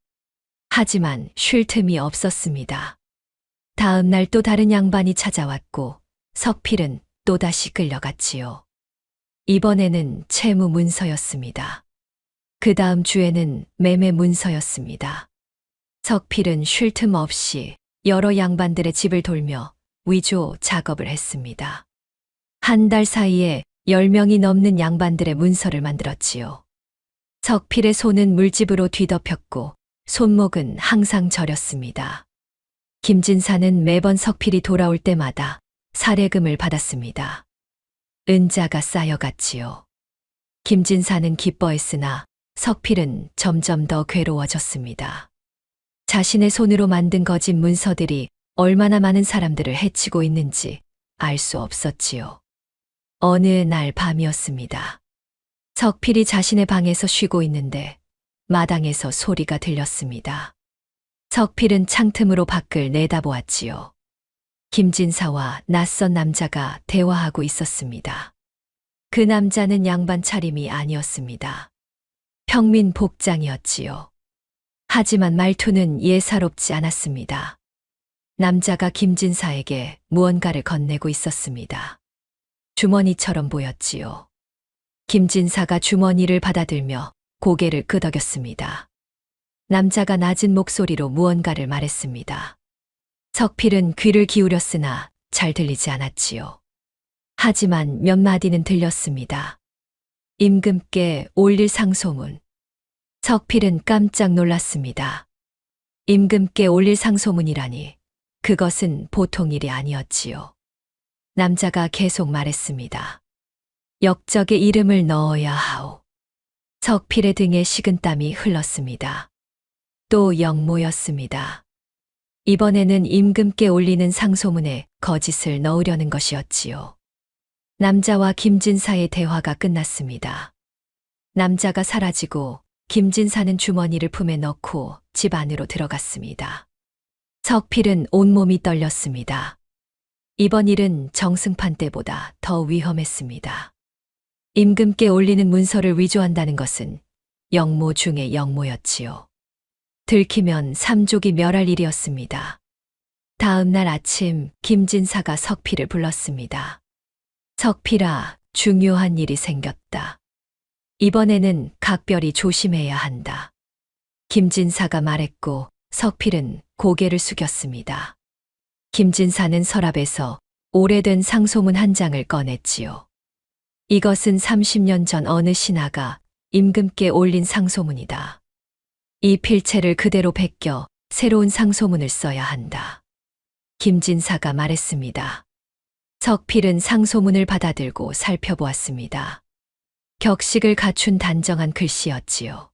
하지만 쉴 틈이 없었습니다. 다음 날 또 다른 양반이 찾아왔고 석필은 또다시 끌려갔지요. 이번에는 채무 문서였습니다. 그 다음 주에는 매매 문서였습니다. 석필은 쉴 틈 없이 여러 양반들의 집을 돌며 위조 작업을 했습니다. 한 달 사이에 10명이 넘는 양반들의 문서를 만들었지요. 석필의 손은 물집으로 뒤덮였고 손목은 항상 저렸습니다. 김진사는 매번 석필이 돌아올 때마다 사례금을 받았습니다. 은자가 쌓여갔지요. 김진사는 기뻐했으나 석필은 점점 더 괴로워졌습니다. 자신의 손으로 만든 거짓 문서들이 얼마나 많은 사람들을 해치고 있는지 알 수 없었지요. 어느 날 밤이었습니다. 석필이 자신의 방에서 쉬고 있는데 마당에서 소리가 들렸습니다. 석필은 창틈으로 밖을 내다보았지요. 김진사와 낯선 남자가 대화하고 있었습니다. 그 남자는 양반 차림이 아니었습니다. 평민 복장이었지요. 하지만 말투는 예사롭지 않았습니다. 남자가 김진사에게 무언가를 건네고 있었습니다. 주머니처럼 보였지요. 김진사가 주머니를 받아들며 고개를 끄덕였습니다. 남자가 낮은 목소리로 무언가를 말했습니다. 석필은 귀를 기울였으나 잘 들리지 않았지요. 하지만 몇 마디는 들렸습니다. 임금께 올릴 상소문. 석필은 깜짝 놀랐습니다. 임금께 올릴 상소문이라니 그것은 보통 일이 아니었지요. 남자가 계속 말했습니다. 역적의 이름을 넣어야 하오. 석필의 등에 식은땀이 흘렀습니다. 또 역모였습니다. 이번에는 임금께 올리는 상소문에 거짓을 넣으려는 것이었지요. 남자와 김진사의 대화가 끝났습니다. 남자가 사라지고 김진사는 주머니를 품에 넣고 집 안으로 들어갔습니다. 석필은 온몸이 떨렸습니다. 이번 일은 정승판 때보다 더 위험했습니다. 임금께 올리는 문서를 위조한다는 것은 역모 중의 역모였지요. 들키면 삼족이 멸할 일이었습니다. 다음 날 아침 김진사가 석필을 불렀습니다. 석필아, 중요한 일이 생겼다. 이번에는 각별히 조심해야 한다. 김진사가 말했고 석필은 고개를 숙였습니다. 김진사는 서랍에서 오래된 상소문 한 장을 꺼냈지요. 이것은 30년 전 어느 신하가 임금께 올린 상소문이다. 이 필체를 그대로 베껴 새로운 상소문을 써야 한다. 김진사가 말했습니다. 석필은 상소문을 받아들고 살펴보았습니다. 격식을 갖춘 단정한 글씨였지요.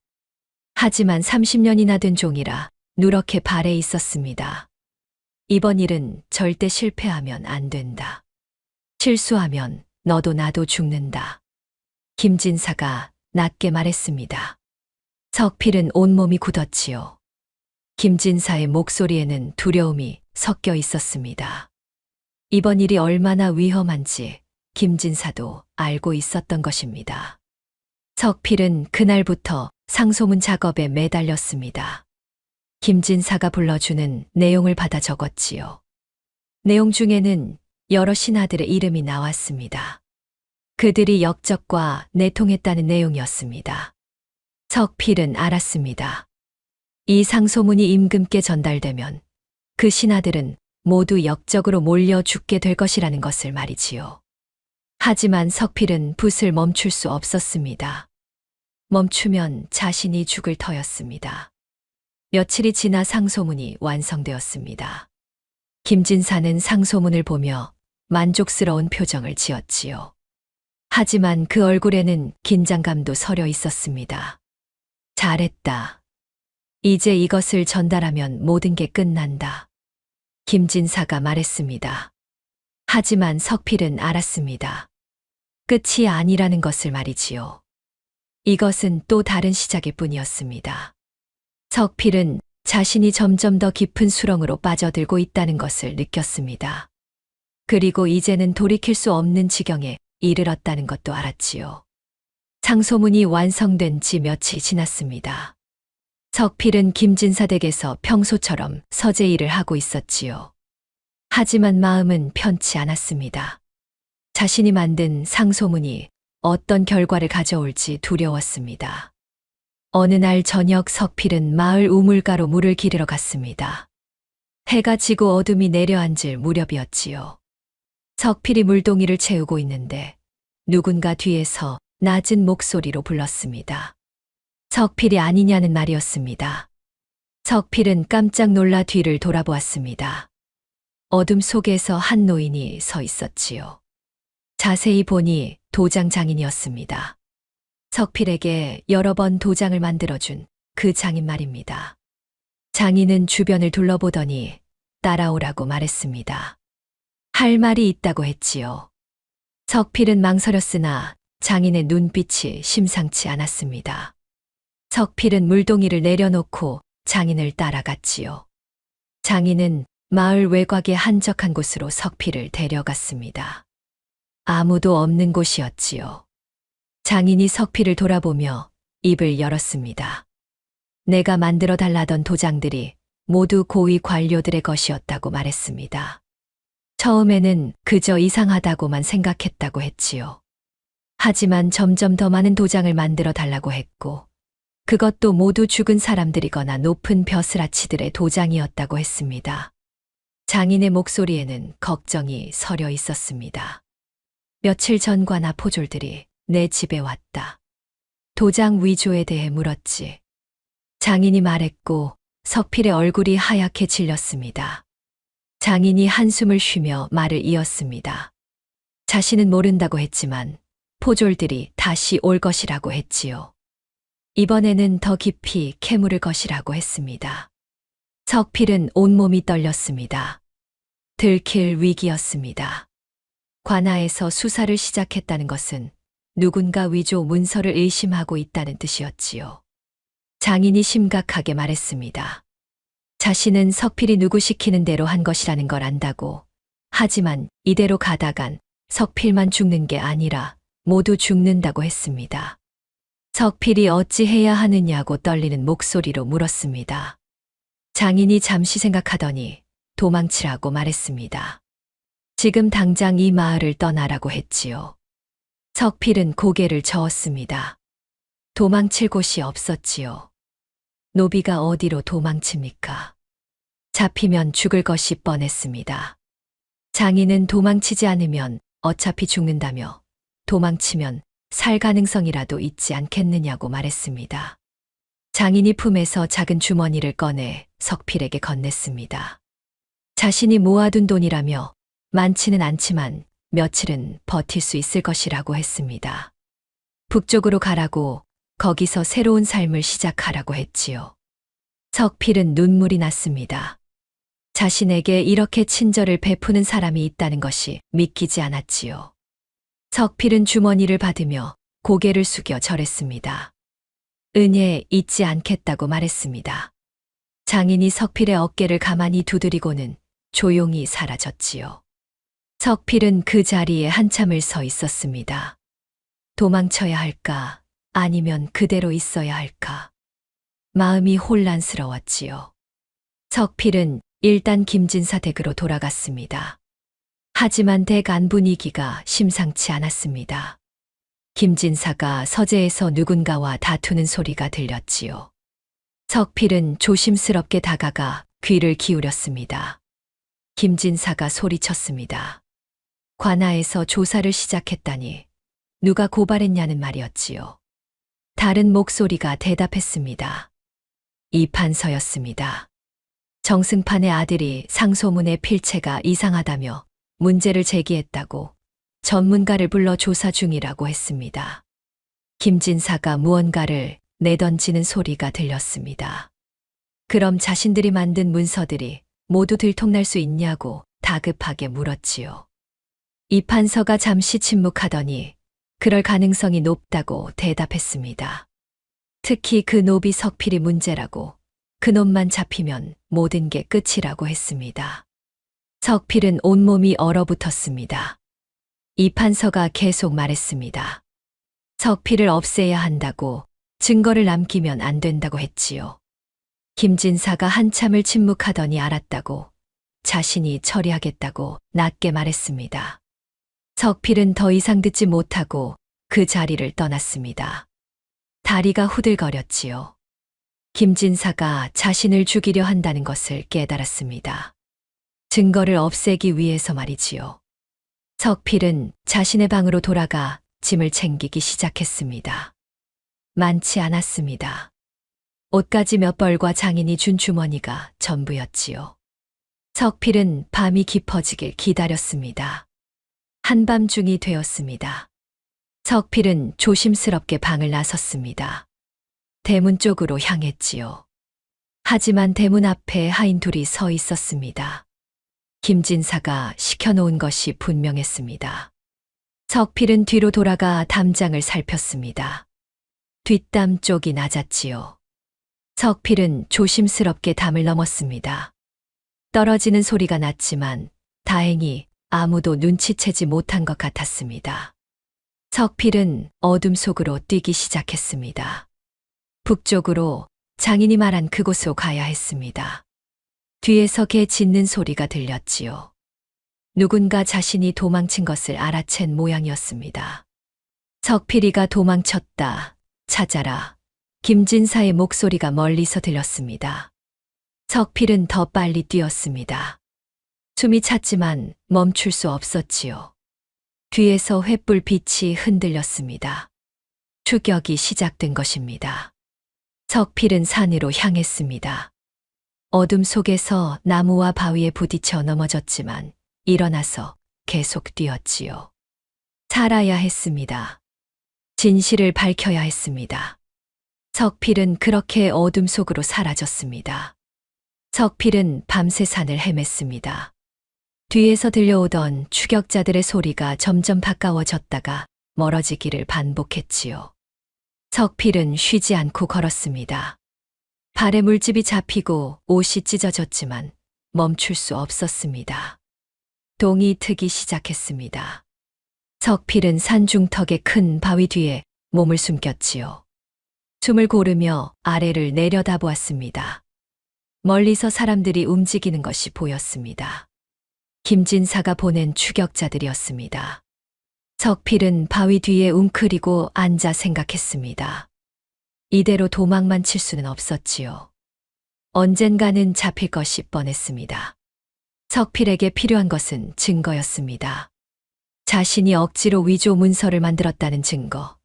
하지만 30년이나 된 종이라 누렇게 발해 있었습니다. 이번 일은 절대 실패하면 안 된다. 실수하면 너도 나도 죽는다. 김진사가 낮게 말했습니다. 석필은 온몸이 굳었지요. 김진사의 목소리에는 두려움이 섞여 있었습니다. 이번 일이 얼마나 위험한지 김진사도 알고 있었던 것입니다. 석필은 그날부터 상소문 작업에 매달렸습니다. 김진사가 불러주는 내용을 받아 적었지요. 내용 중에는 여러 신하들의 이름이 나왔습니다. 그들이 역적과 내통했다는 내용이었습니다. 석필은 알았습니다. 이 상소문이 임금께 전달되면 그 신하들은 모두 역적으로 몰려 죽게 될 것이라는 것을 말이지요. 하지만 석필은 붓을 멈출 수 없었습니다. 멈추면 자신이 죽을 터였습니다. 며칠이 지나 상소문이 완성되었습니다. 김진사는 상소문을 보며 만족스러운 표정을 지었지요. 하지만 그 얼굴에는 긴장감도 서려 있었습니다. 잘했다. 이제 이것을 전달하면 모든 게 끝난다. 김진사가 말했습니다. 하지만 석필은 알았습니다. 끝이 아니라는 것을 말이지요. 이것은 또 다른 시작일 뿐이었습니다. 석필은 자신이 점점 더 깊은 수렁으로 빠져들고 있다는 것을 느꼈습니다. 그리고 이제는 돌이킬 수 없는 지경에 이르렀다는 것도 알았지요. 상소문이 완성된 지 며칠 지났습니다. 석필은 김진사 댁에서 평소처럼 서재 일을 하고 있었지요. 하지만 마음은 편치 않았습니다. 자신이 만든 상소문이 어떤 결과를 가져올지 두려웠습니다. 어느 날 저녁 석필은 마을 우물가로 물을 기르러 갔습니다. 해가 지고 어둠이 내려앉을 무렵이었지요. 석필이 물동이를 채우고 있는데 누군가 뒤에서 낮은 목소리로 불렀습니다. 석필이 아니냐는 말이었습니다. 석필은 깜짝 놀라 뒤를 돌아보았습니다. 어둠 속에서 한 노인이 서 있었지요. 자세히 보니 도장 장인이었습니다. 석필에게 여러 번 도장을 만들어준 그 장인 말입니다. 장인은 주변을 둘러보더니 따라오라고 말했습니다. 할 말이 있다고 했지요. 석필은 망설였으나 장인의 눈빛이 심상치 않았습니다. 석필은 물동이를 내려놓고 장인을 따라갔지요. 장인은 마을 외곽의 한적한 곳으로 석필을 데려갔습니다. 아무도 없는 곳이었지요. 장인이 석필을 돌아보며 입을 열었습니다. 내가 만들어 달라던 도장들이 모두 고위 관료들의 것이었다고 말했습니다. 처음에는 그저 이상하다고만 생각했다고 했지요. 하지만 점점 더 많은 도장을 만들어 달라고 했고, 그것도 모두 죽은 사람들이거나 높은 벼슬아치들의 도장이었다고 했습니다. 장인의 목소리에는 걱정이 서려 있었습니다. 며칠 전 관아 포졸들이 내 집에 왔다. 도장 위조에 대해 물었지. 장인이 말했고 석필의 얼굴이 하얗게 질렸습니다. 장인이 한숨을 쉬며 말을 이었습니다. 자신은 모른다고 했지만 포졸들이 다시 올 것이라고 했지요. 이번에는 더 깊이 캐물을 것이라고 했습니다. 석필은 온몸이 떨렸습니다. 들킬 위기였습니다. 관아에서 수사를 시작했다는 것은 누군가 위조 문서를 의심하고 있다는 뜻이었지요. 장인이 심각하게 말했습니다. 자신은 석필이 누구 시키는 대로 한 것이라는 걸 안다고. 하지만 이대로 가다간 석필만 죽는 게 아니라 모두 죽는다고 했습니다. 석필이 어찌 해야 하느냐고 떨리는 목소리로 물었습니다. 장인이 잠시 생각하더니 도망치라고 말했습니다. 지금 당장 이 마을을 떠나라고 했지요. 석필은 고개를 저었습니다. 도망칠 곳이 없었지요. 노비가 어디로 도망칩니까? 잡히면 죽을 것이 뻔했습니다. 장인은 도망치지 않으면 어차피 죽는다며 도망치면 살 가능성이라도 있지 않겠느냐고 말했습니다. 장인이 품에서 작은 주머니를 꺼내 석필에게 건넸습니다. 자신이 모아둔 돈이라며 많지는 않지만 며칠은 버틸 수 있을 것이라고 했습니다. 북쪽으로 가라고, 거기서 새로운 삶을 시작하라고 했지요. 석필은 눈물이 났습니다. 자신에게 이렇게 친절을 베푸는 사람이 있다는 것이 믿기지 않았지요. 석필은 주머니를 받으며 고개를 숙여 절했습니다. 은혜 잊지 않겠다고 말했습니다. 장인이 석필의 어깨를 가만히 두드리고는 조용히 사라졌지요. 석필은 그 자리에 한참을 서 있었습니다. 도망쳐야 할까, 아니면 그대로 있어야 할까. 마음이 혼란스러웠지요. 석필은 일단 김진사 댁으로 돌아갔습니다. 하지만 댁 안 분위기가 심상치 않았습니다. 김진사가 서재에서 누군가와 다투는 소리가 들렸지요. 석필은 조심스럽게 다가가 귀를 기울였습니다. 김진사가 소리쳤습니다. 관아에서 조사를 시작했다니 누가 고발했냐는 말이었지요. 다른 목소리가 대답했습니다. 이판서였습니다. 정승판의 아들이 상소문의 필체가 이상하다며 문제를 제기했다고 전문가를 불러 조사 중이라고 했습니다. 김진사가 무언가를 내던지는 소리가 들렸습니다. 그럼 자신들이 만든 문서들이 모두 들통날 수 있냐고 다급하게 물었지요. 이판서가 잠시 침묵하더니 그럴 가능성이 높다고 대답했습니다. 특히 그 노비 석필이 문제라고, 그놈만 잡히면 모든 게 끝이라고 했습니다. 석필은 온몸이 얼어붙었습니다. 이판서가 계속 말했습니다. 석필을 없애야 한다고, 증거를 남기면 안 된다고 했지요. 김진사가 한참을 침묵하더니 알았다고, 자신이 처리하겠다고 낮게 말했습니다. 석필은 더 이상 듣지 못하고 그 자리를 떠났습니다. 다리가 후들거렸지요. 김진사가 자신을 죽이려 한다는 것을 깨달았습니다. 증거를 없애기 위해서 말이지요. 석필은 자신의 방으로 돌아가 짐을 챙기기 시작했습니다. 많지 않았습니다. 옷가지 몇 벌과 장인이 준 주머니가 전부였지요. 석필은 밤이 깊어지길 기다렸습니다. 한밤중이 되었습니다. 석필은 조심스럽게 방을 나섰습니다. 대문 쪽으로 향했지요. 하지만 대문 앞에 하인 둘이 서 있었습니다. 김진사가 시켜놓은 것이 분명했습니다. 석필은 뒤로 돌아가 담장을 살폈습니다. 뒷담 쪽이 낮았지요. 석필은 조심스럽게 담을 넘었습니다. 떨어지는 소리가 났지만 다행히 아무도 눈치채지 못한 것 같았습니다. 석필은 어둠 속으로 뛰기 시작했습니다. 북쪽으로 장인이 말한 그곳으로 가야 했습니다. 뒤에서 개 짖는 소리가 들렸지요. 누군가 자신이 도망친 것을 알아챈 모양이었습니다. 석필이가 도망쳤다. 찾아라. 김진사의 목소리가 멀리서 들렸습니다. 석필은 더 빨리 뛰었습니다. 숨이 찼지만 멈출 수 없었지요. 뒤에서 횃불 빛이 흔들렸습니다. 추격이 시작된 것입니다. 석필은 산으로 향했습니다. 어둠 속에서 나무와 바위에 부딪혀 넘어졌지만 일어나서 계속 뛰었지요. 살아야 했습니다. 진실을 밝혀야 했습니다. 석필은 그렇게 어둠 속으로 사라졌습니다. 석필은 밤새 산을 헤맸습니다. 뒤에서 들려오던 추격자들의 소리가 점점 가까워졌다가 멀어지기를 반복했지요. 석필은 쉬지 않고 걸었습니다. 발에 물집이 잡히고 옷이 찢어졌지만 멈출 수 없었습니다. 동이 트기 시작했습니다. 석필은 산 중턱의 큰 바위 뒤에 몸을 숨겼지요. 숨을 고르며 아래를 내려다보았습니다. 멀리서 사람들이 움직이는 것이 보였습니다. 김진사가 보낸 추격자들이었습니다. 석필은 바위 뒤에 웅크리고 앉아 생각했습니다. 이대로 도망만 칠 수는 없었지요. 언젠가는 잡힐 것이 뻔했습니다. 석필에게 필요한 것은 증거였습니다. 자신이 억지로 위조 문서를 만들었다는 증거,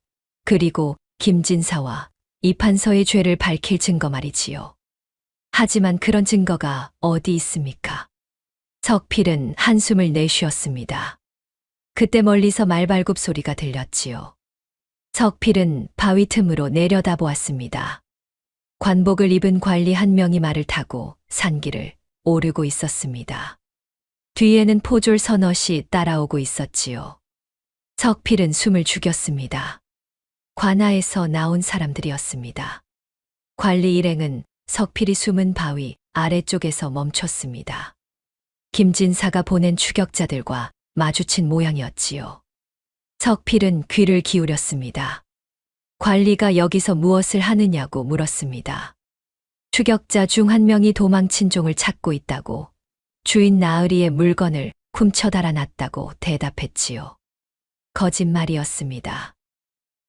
그리고 김진사와 이판서의 죄를 밝힐 증거 말이지요. 하지만 그런 증거가 어디 있습니까? 석필은 한숨을 내쉬었습니다. 그때 멀리서 말발굽 소리가 들렸지요. 석필은 바위 틈으로 내려다보았습니다. 관복을 입은 관리 한 명이 말을 타고 산길을 오르고 있었습니다. 뒤에는 포졸 서넛이 따라오고 있었지요. 석필은 숨을 죽였습니다. 관아에서 나온 사람들이었습니다. 관리 일행은 석필이 숨은 바위 아래쪽에서 멈췄습니다. 김진사가 보낸 추격자들과 마주친 모양이었지요. 석필은 귀를 기울였습니다. 관리가 여기서 무엇을 하느냐고 물었습니다. 추격자 중 한 명이 도망친 종을 찾고 있다고, 주인 나으리의 물건을 훔쳐 달아났다고 대답했지요. 거짓말이었습니다.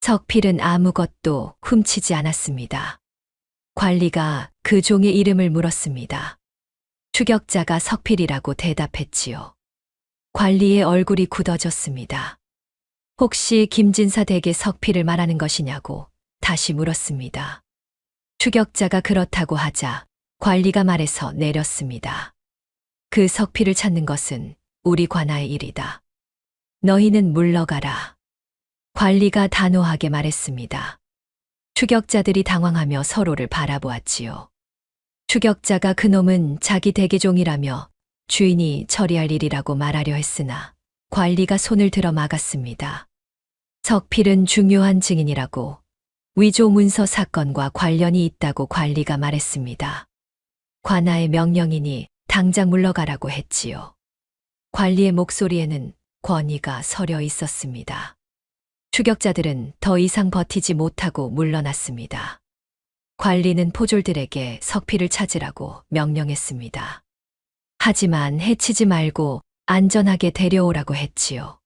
석필은 아무것도 훔치지 않았습니다. 관리가 그 종의 이름을 물었습니다. 추격자가 석필이라고 대답했지요. 관리의 얼굴이 굳어졌습니다. 혹시 김진사 댁의 석필을 말하는 것이냐고 다시 물었습니다. 추격자가 그렇다고 하자 관리가 말해서 내렸습니다. 그 석필을 찾는 것은 우리 관아의 일이다. 너희는 물러가라. 관리가 단호하게 말했습니다. 추격자들이 당황하며 서로를 바라보았지요. 추격자가 그놈은 자기 대개종이라며 주인이 처리할 일이라고 말하려 했으나 관리가 손을 들어 막았습니다. 석필은 중요한 증인이라고, 위조 문서 사건과 관련이 있다고 관리가 말했습니다. 관아의 명령이니 당장 물러가라고 했지요. 관리의 목소리에는 권위가 서려 있었습니다. 추격자들은 더 이상 버티지 못하고 물러났습니다. 관리는 포졸들에게 석필을 찾으라고 명령했습니다. 하지만 해치지 말고 안전하게 데려오라고 했지요.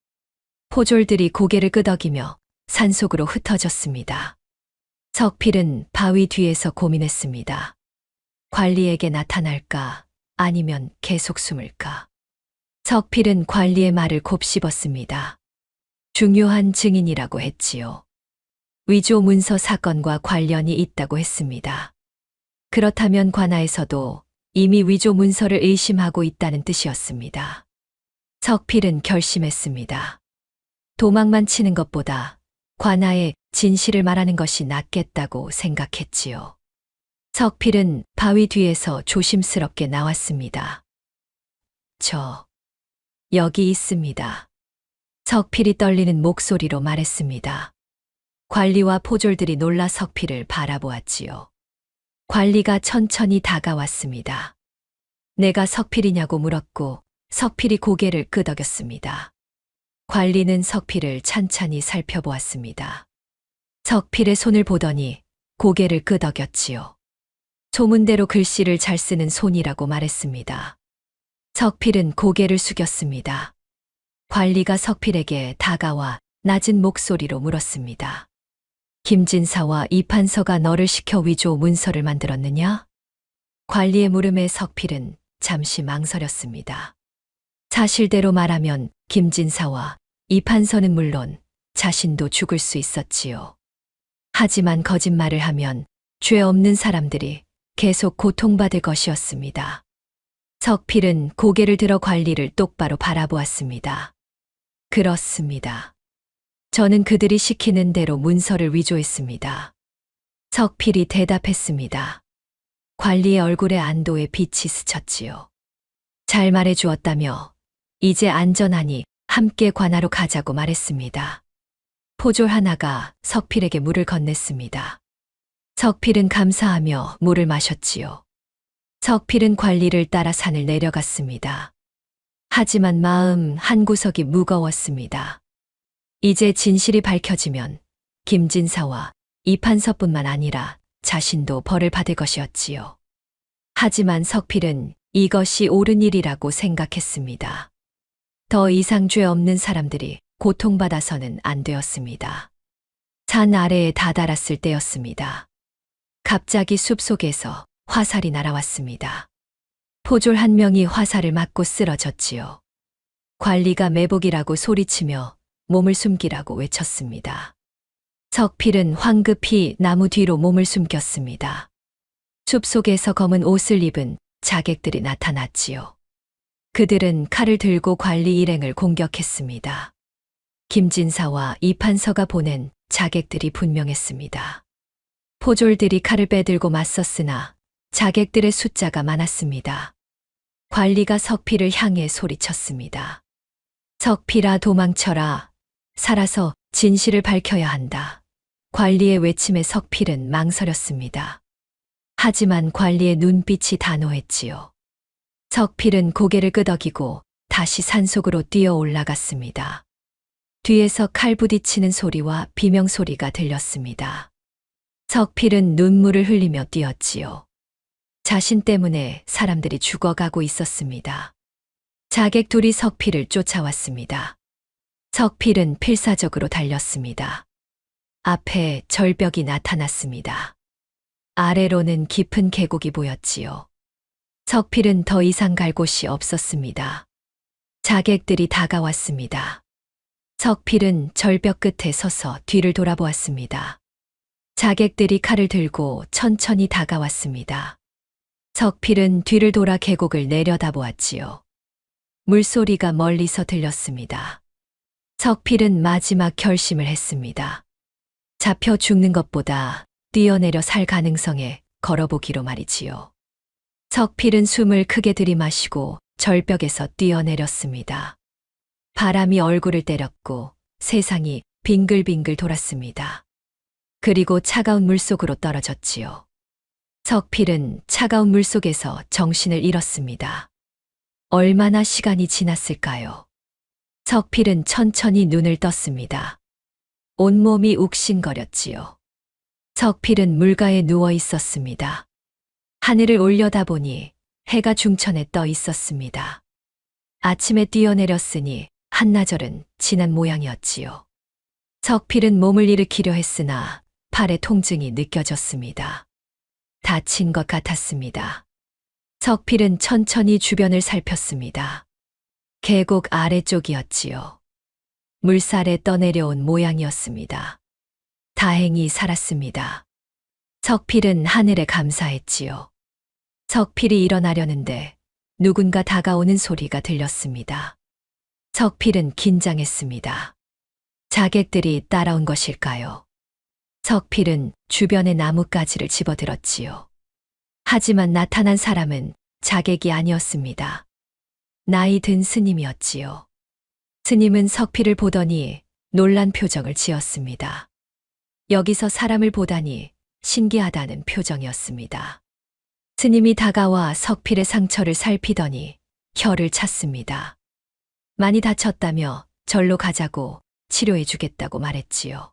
포졸들이 고개를 끄덕이며 산속으로 흩어졌습니다. 석필은 바위 뒤에서 고민했습니다. 관리에게 나타날까 아니면 계속 숨을까? 석필은 관리의 말을 곱씹었습니다. 중요한 증인이라고 했지요. 위조 문서 사건과 관련이 있다고 했습니다. 그렇다면 관아에서도 이미 위조 문서를 의심하고 있다는 뜻이었습니다. 석필은 결심했습니다. 도망만 치는 것보다 관아에 진실을 말하는 것이 낫겠다고 생각했지요. 석필은 바위 뒤에서 조심스럽게 나왔습니다. 저, 여기 있습니다. 석필이 떨리는 목소리로 말했습니다. 관리와 포졸들이 놀라 석필을 바라보았지요. 관리가 천천히 다가왔습니다. 내가 석필이냐고 물었고 석필이 고개를 끄덕였습니다. 관리는 석필을 찬찬히 살펴보았습니다. 석필의 손을 보더니 고개를 끄덕였지요. 소문대로 글씨를 잘 쓰는 손이라고 말했습니다. 석필은 고개를 숙였습니다. 관리가 석필에게 다가와 낮은 목소리로 물었습니다. 김진사와 이판서가 너를 시켜 위조 문서를 만들었느냐? 관리의 물음에 석필은 잠시 망설였습니다. 사실대로 말하면 김진사와 이판서는 물론 자신도 죽을 수 있었지요. 하지만 거짓말을 하면 죄 없는 사람들이 계속 고통받을 것이었습니다. 석필은 고개를 들어 관리를 똑바로 바라보았습니다. 그렇습니다. 저는 그들이 시키는 대로 문서를 위조했습니다. 석필이 대답했습니다. 관리의 얼굴에 안도의 빛이 스쳤지요. 잘 말해 주었다며 이제 안전하니 함께 관하로 가자고 말했습니다. 포졸 하나가 석필에게 물을 건넸습니다. 석필은 감사하며 물을 마셨지요. 석필은 관리를 따라 산을 내려갔습니다. 하지만 마음 한구석이 무거웠습니다. 이제 진실이 밝혀지면 김진사와 이판서뿐만 아니라 자신도 벌을 받을 것이었지요. 하지만 석필은 이것이 옳은 일이라고 생각했습니다. 더 이상 죄 없는 사람들이 고통받아서는 안 되었습니다. 산 아래에 다다랐을 때였습니다. 갑자기 숲속에서 화살이 날아왔습니다. 포졸 한 명이 화살을 맞고 쓰러졌지요. 관리가 매복이라고 소리치며 몸을 숨기라고 외쳤습니다. 석필은 황급히 나무 뒤로 몸을 숨겼습니다. 숲속에서 검은 옷을 입은 자객들이 나타났지요. 그들은 칼을 들고 관리 일행을 공격했습니다. 김진사와 이판서가 보낸 자객들이 분명했습니다. 포졸들이 칼을 빼들고 맞섰으나 자객들의 숫자가 많았습니다. 관리가 석필을 향해 소리쳤습니다. 석필아 도망쳐라. 살아서 진실을 밝혀야 한다. 관리의 외침에 석필은 망설였습니다. 하지만 관리의 눈빛이 단호했지요. 석필은 고개를 끄덕이고 다시 산속으로 뛰어 올라갔습니다. 뒤에서 칼 부딪히는 소리와 비명소리가 들렸습니다. 석필은 눈물을 흘리며 뛰었지요. 자신 때문에 사람들이 죽어가고 있었습니다. 자객 둘이 석필을 쫓아왔습니다. 석필은 필사적으로 달렸습니다. 앞에 절벽이 나타났습니다. 아래로는 깊은 계곡이 보였지요. 석필은 더 이상 갈 곳이 없었습니다. 자객들이 다가왔습니다. 석필은 절벽 끝에 서서 뒤를 돌아보았습니다. 자객들이 칼을 들고 천천히 다가왔습니다. 석필은 뒤를 돌아 계곡을 내려다보았지요. 물소리가 멀리서 들렸습니다. 석필은 마지막 결심을 했습니다. 잡혀 죽는 것보다 뛰어내려 살 가능성에 걸어보기로 말이지요. 석필은 숨을 크게 들이마시고 절벽에서 뛰어내렸습니다. 바람이 얼굴을 때렸고 세상이 빙글빙글 돌았습니다. 그리고 차가운 물속으로 떨어졌지요. 석필은 차가운 물속에서 정신을 잃었습니다. 얼마나 시간이 지났을까요? 석필은 천천히 눈을 떴습니다. 온몸이 욱신거렸지요. 석필은 물가에 누워 있었습니다. 하늘을 올려다보니 해가 중천에 떠 있었습니다. 아침에 뛰어내렸으니 한나절은 지난 모양이었지요. 석필은 몸을 일으키려 했으나 팔에 통증이 느껴졌습니다. 다친 것 같았습니다. 석필은 천천히 주변을 살폈습니다. 계곡 아래쪽이었지요. 물살에 떠내려온 모양이었습니다. 다행히 살았습니다. 석필은 하늘에 감사했지요. 석필이 일어나려는데 누군가 다가오는 소리가 들렸습니다. 석필은 긴장했습니다. 자객들이 따라온 것일까요? 석필은 주변의 나뭇가지를 집어들었지요. 하지만 나타난 사람은 자객이 아니었습니다. 나이 든 스님이었지요. 스님은 석필을 보더니 놀란 표정을 지었습니다. 여기서 사람을 보다니 신기하다는 표정이었습니다. 스님이 다가와 석필의 상처를 살피더니 혀를 찼습니다. 많이 다쳤다며 절로 가자고 치료해 주겠다고 말했지요.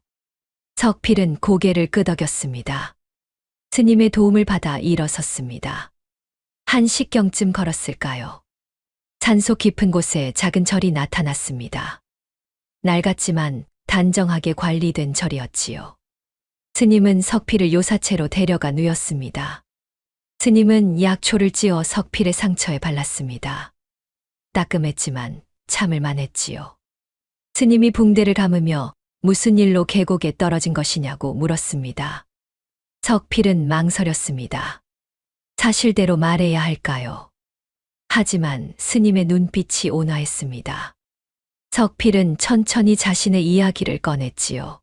석필은 고개를 끄덕였습니다. 스님의 도움을 받아 일어섰습니다. 1시경쯤 걸었을까요? 산속 깊은 곳에 작은 절이 나타났습니다. 낡았지만 단정하게 관리된 절이었지요. 스님은 석필을 요사체로 데려가 누였습니다. 스님은 약초를 찧어 석필의 상처에 발랐습니다. 따끔했지만 참을 만했지요. 스님이 붕대를 감으며 무슨 일로 계곡에 떨어진 것이냐고 물었습니다. 석필은 망설였습니다. 사실대로 말해야 할까요? 하지만 스님의 눈빛이 온화했습니다. 석필은 천천히 자신의 이야기를 꺼냈지요.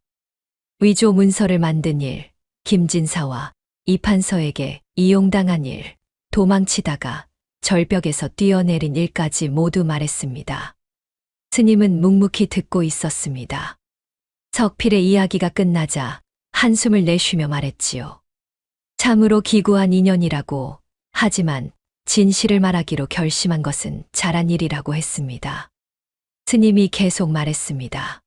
위조 문서를 만든 일, 김진사와 이판서에게 이용당한 일, 도망치다가 절벽에서 뛰어내린 일까지 모두 말했습니다. 스님은 묵묵히 듣고 있었습니다. 석필의 이야기가 끝나자 한숨을 내쉬며 말했지요. 참으로 기구한 인연이라고, 하지만 진실을 말하기로 결심한 것은 잘한 일이라고 했습니다. 스님이 계속 말했습니다.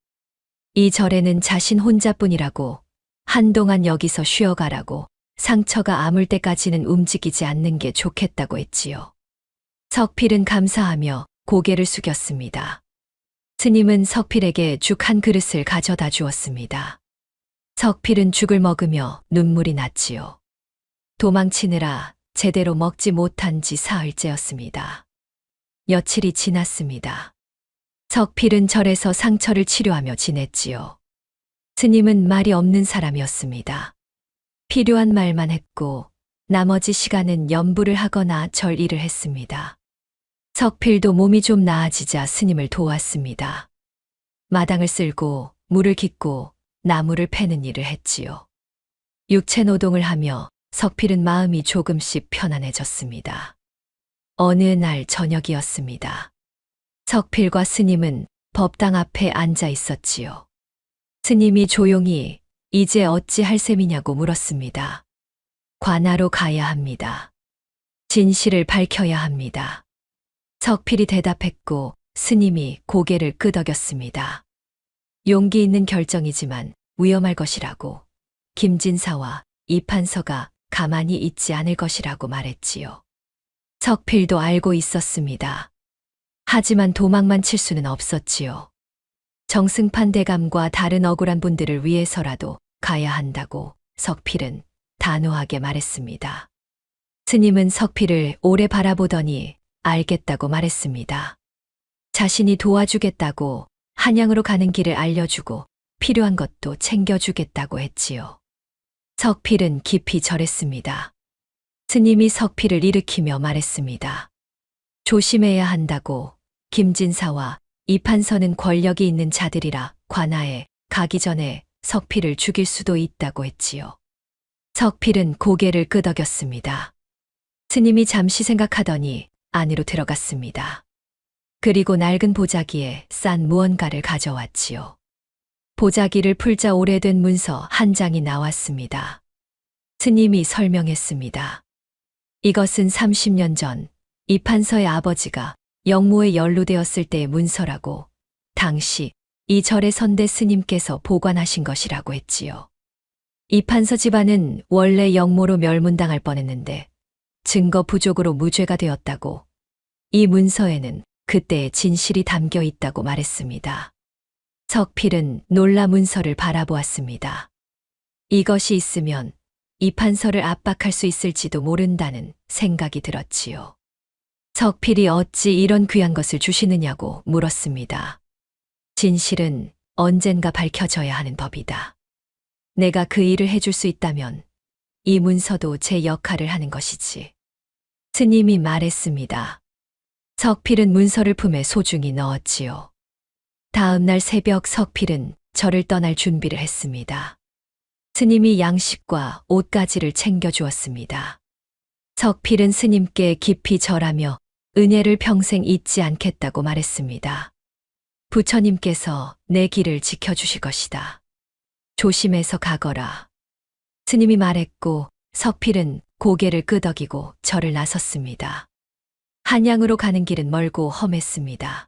이 절에는 자신 혼자뿐이라고, 한동안 여기서 쉬어가라고, 상처가 아물 때까지는 움직이지 않는 게 좋겠다고 했지요. 석필은 감사하며 고개를 숙였습니다. 스님은 석필에게 죽 한 그릇을 가져다 주었습니다. 석필은 죽을 먹으며 눈물이 났지요. 도망치느라 제대로 먹지 못한 지 사흘째였습니다. 며칠이 지났습니다. 석필은 절에서 상처를 치료하며 지냈지요. 스님은 말이 없는 사람이었습니다. 필요한 말만 했고 나머지 시간은 염불을 하거나 절 일을 했습니다. 석필도 몸이 좀 나아지자 스님을 도왔습니다. 마당을 쓸고 물을 깃고 나무를 패는 일을 했지요. 육체 노동을 하며 석필은 마음이 조금씩 편안해졌습니다. 어느 날 저녁이었습니다. 석필과 스님은 법당 앞에 앉아 있었지요. 스님이 조용히 이제 어찌 할 셈이냐고 물었습니다. 관하로 가야 합니다. 진실을 밝혀야 합니다. 석필이 대답했고 스님이 고개를 끄덕였습니다. 용기 있는 결정이지만 위험할 것이라고, 김진사와 이판서가 가만히 있지 않을 것이라고 말했지요. 석필도 알고 있었습니다. 하지만 도망만 칠 수는 없었지요. 정승판 대감과 다른 억울한 분들을 위해서라도 가야 한다고 석필은 단호하게 말했습니다. 스님은 석필을 오래 바라보더니 알겠다고 말했습니다. 자신이 도와주겠다고, 한양으로 가는 길을 알려주고 필요한 것도 챙겨주겠다고 했지요. 석필은 깊이 절했습니다. 스님이 석필을 일으키며 말했습니다. 조심해야 한다고, 김진사와 이판서는 권력이 있는 자들이라 관하에 가기 전에 석필을 죽일 수도 있다고 했지요. 석필은 고개를 끄덕였습니다. 스님이 잠시 생각하더니 안으로 들어갔습니다. 그리고 낡은 보자기에 싼 무언가를 가져왔지요. 보자기를 풀자 오래된 문서 한 장이 나왔습니다. 스님이 설명했습니다. 이것은 30년 전 이판서의 아버지가 영모에 연루되었을 때의 문서라고, 당시 이 절의 선대 스님께서 보관하신 것이라고 했지요. 이판서 집안은 원래 영모로 멸문당할 뻔했는데 증거 부족으로 무죄가 되었다고, 이 문서에는 그때의 진실이 담겨 있다고 말했습니다. 석필은 놀라 문서를 바라보았습니다. 이것이 있으면 이판서를 압박할 수 있을지도 모른다는 생각이 들었지요. 석필이 어찌 이런 귀한 것을 주시느냐고 물었습니다. 진실은 언젠가 밝혀져야 하는 법이다. 내가 그 일을 해줄 수 있다면 이 문서도 제 역할을 하는 것이지. 스님이 말했습니다. 석필은 문서를 품에 소중히 넣었지요. 다음 날 새벽 석필은 절을 떠날 준비를 했습니다. 스님이 양식과 옷가지를 챙겨주었습니다. 석필은 스님께 깊이 절하며 은혜를 평생 잊지 않겠다고 말했습니다. 부처님께서 내 길을 지켜주실 것이다. 조심해서 가거라. 스님이 말했고 석필은 고개를 끄덕이고 절을 나섰습니다. 한양으로 가는 길은 멀고 험했습니다.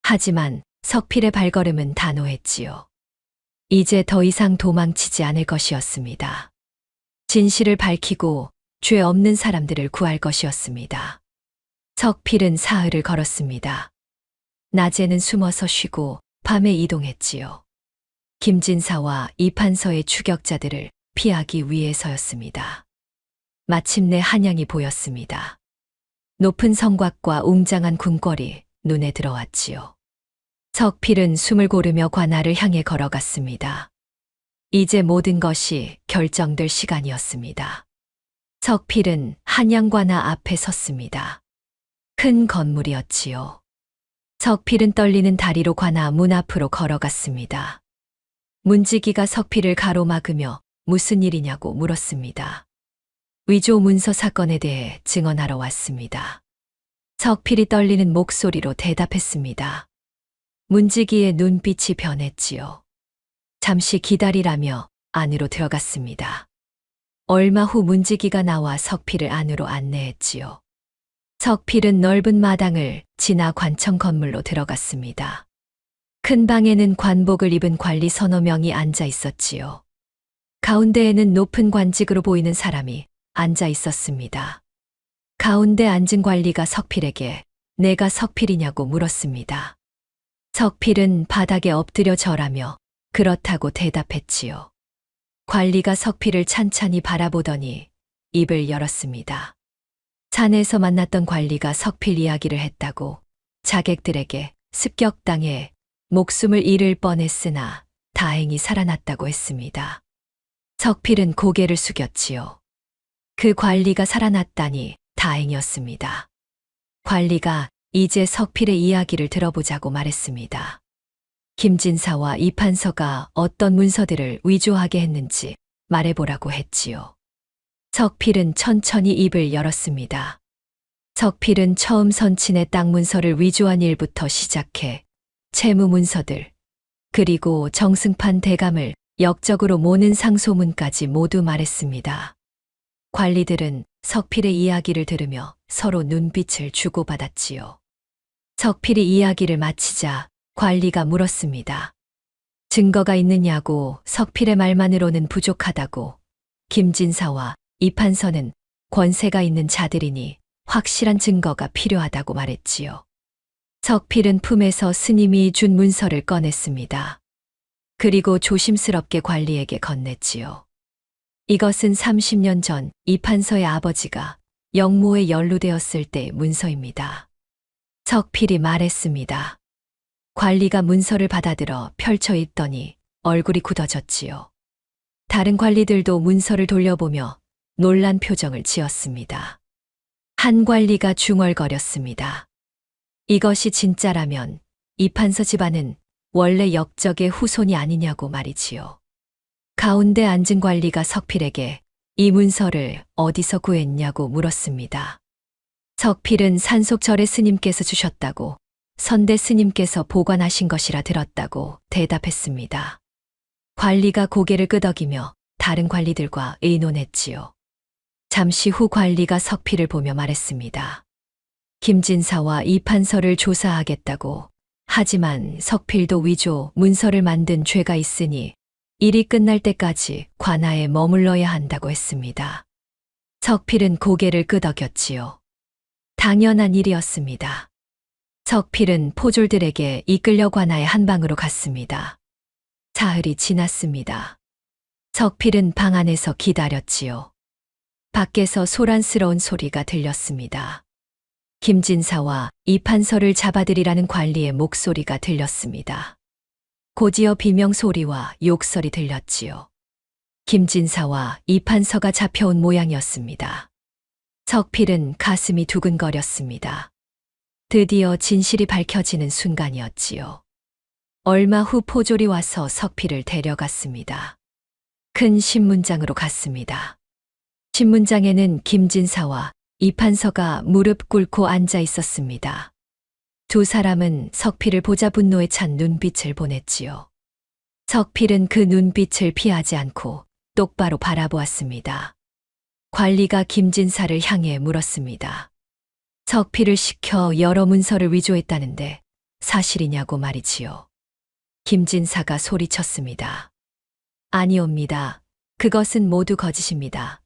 하지만 석필의 발걸음은 단호했지요. 이제 더 이상 도망치지 않을 것이었습니다. 진실을 밝히고 죄 없는 사람들을 구할 것이었습니다. 석필은 사흘을 걸었습니다. 낮에는 숨어서 쉬고 밤에 이동했지요. 김진사와 이판서의 추격자들을 피하기 위해서였습니다. 마침내 한양이 보였습니다. 높은 성곽과 웅장한 궁궐이 눈에 들어왔지요. 석필은 숨을 고르며 관아를 향해 걸어갔습니다. 이제 모든 것이 결정될 시간이었습니다. 석필은 한양관아 앞에 섰습니다. 큰 건물이었지요. 석필은 떨리는 다리로 관아 문 앞으로 걸어갔습니다. 문지기가 석필을 가로막으며 무슨 일이냐고 물었습니다. 위조 문서 사건에 대해 증언하러 왔습니다. 석필이 떨리는 목소리로 대답했습니다. 문지기의 눈빛이 변했지요. 잠시 기다리라며 안으로 들어갔습니다. 얼마 후 문지기가 나와 석필을 안으로 안내했지요. 석필은 넓은 마당을 지나 관청 건물로 들어갔습니다. 큰 방에는 관복을 입은 관리 서너 명이 앉아 있었지요. 가운데에는 높은 관직으로 보이는 사람이 앉아 있었습니다. 가운데 앉은 관리가 석필에게 내가 석필이냐고 물었습니다. 석필은 바닥에 엎드려 절하며 그렇다고 대답했지요. 관리가 석필을 찬찬히 바라보더니 입을 열었습니다. 산에서 만났던 관리가 석필 이야기를 했다고 자객들에게 습격당해 목숨을 잃을 뻔했으나 다행히 살아났다고 했습니다. 석필은 고개를 숙였지요. 그 관리가 살아났다니 다행이었습니다. 관리가 이제 석필의 이야기를 들어보자고 말했습니다. 김진사와 이판서가 어떤 문서들을 위조하게 했는지 말해보라고 했지요. 석필은 천천히 입을 열었습니다. 석필은 처음 선친의 땅 문서를 위조한 일부터 시작해 채무 문서들, 그리고 정승판 대감을 역적으로 모는 상소문까지 모두 말했습니다. 관리들은 석필의 이야기를 들으며 서로 눈빛을 주고받았지요. 석필이 이야기를 마치자 관리가 물었습니다. 증거가 있느냐고. 석필의 말만으로는 부족하다고. 김진사와 이판서는 권세가 있는 자들이니 확실한 증거가 필요하다고 말했지요. 석필은 품에서 스님이 준 문서를 꺼냈습니다. 그리고 조심스럽게 관리에게 건넸지요. 이것은 30년 전 이판서의 아버지가 영모에 연루되었을 때의 문서입니다. 석필이 말했습니다. 관리가 문서를 받아들어 펼쳐 읽더니 얼굴이 굳어졌지요. 다른 관리들도 문서를 돌려보며 놀란 표정을 지었습니다. 한 관리가 중얼거렸습니다. 이것이 진짜라면 이판서 집안은 원래 역적의 후손이 아니냐고 말이지요. 가운데 앉은 관리가 석필에게 이 문서를 어디서 구했냐고 물었습니다. 석필은 산속절의 스님께서 주셨다고, 선대 스님께서 보관하신 것이라 들었다고 대답했습니다. 관리가 고개를 끄덕이며 다른 관리들과 의논했지요. 잠시 후 관리가 석필을 보며 말했습니다. 김진사와 이판서를 조사하겠다고. 하지만 석필도 위조 문서를 만든 죄가 있으니 일이 끝날 때까지 관아에 머물러야 한다고 했습니다. 석필은 고개를 끄덕였지요. 당연한 일이었습니다. 석필은 포졸들에게 이끌려 관아의 한 방으로 갔습니다. 사흘이 지났습니다. 석필은 방 안에서 기다렸지요. 밖에서 소란스러운 소리가 들렸습니다. 김진사와 이판서를 잡아들이라는 관리의 목소리가 들렸습니다. 곧이어 비명소리와 욕설이 들렸지요. 김진사와 이판서가 잡혀온 모양이었습니다. 석필은 가슴이 두근거렸습니다. 드디어 진실이 밝혀지는 순간이었지요. 얼마 후 포졸이 와서 석필을 데려갔습니다. 큰 신문장으로 갔습니다. 신문장에는 김진사와 이판서가 무릎 꿇고 앉아 있었습니다. 두 사람은 석필을 보자 분노에 찬 눈빛을 보냈지요. 석필은 그 눈빛을 피하지 않고 똑바로 바라보았습니다. 관리가 김진사를 향해 물었습니다. 석필을 시켜 여러 문서를 위조했다는데 사실이냐고 말이지요. 김진사가 소리쳤습니다. 아니옵니다. 그것은 모두 거짓입니다.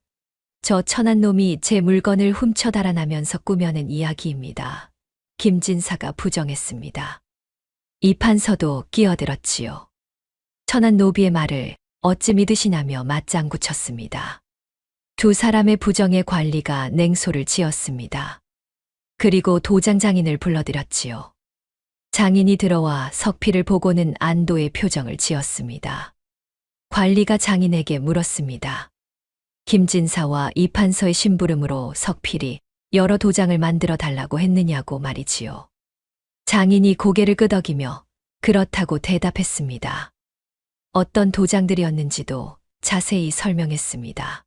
저 천한 놈이 제 물건을 훔쳐 달아나면서 꾸며낸 이야기입니다. 김진사가 부정했습니다. 이 판서도 끼어들었지요. 천한 노비의 말을 어찌 믿으시냐며 맞장구 쳤습니다. 두 사람의 부정에 관리가 냉소를 지었습니다. 그리고 도장 장인을 불러들였지요. 장인이 들어와 석필을 보고는 안도의 표정을 지었습니다. 관리가 장인에게 물었습니다. 김진사와 이 판서의 심부름으로 석필이 여러 도장을 만들어 달라고 했느냐고 말이지요. 장인이 고개를 끄덕이며 그렇다고 대답했습니다. 어떤 도장들이었는지도 자세히 설명했습니다.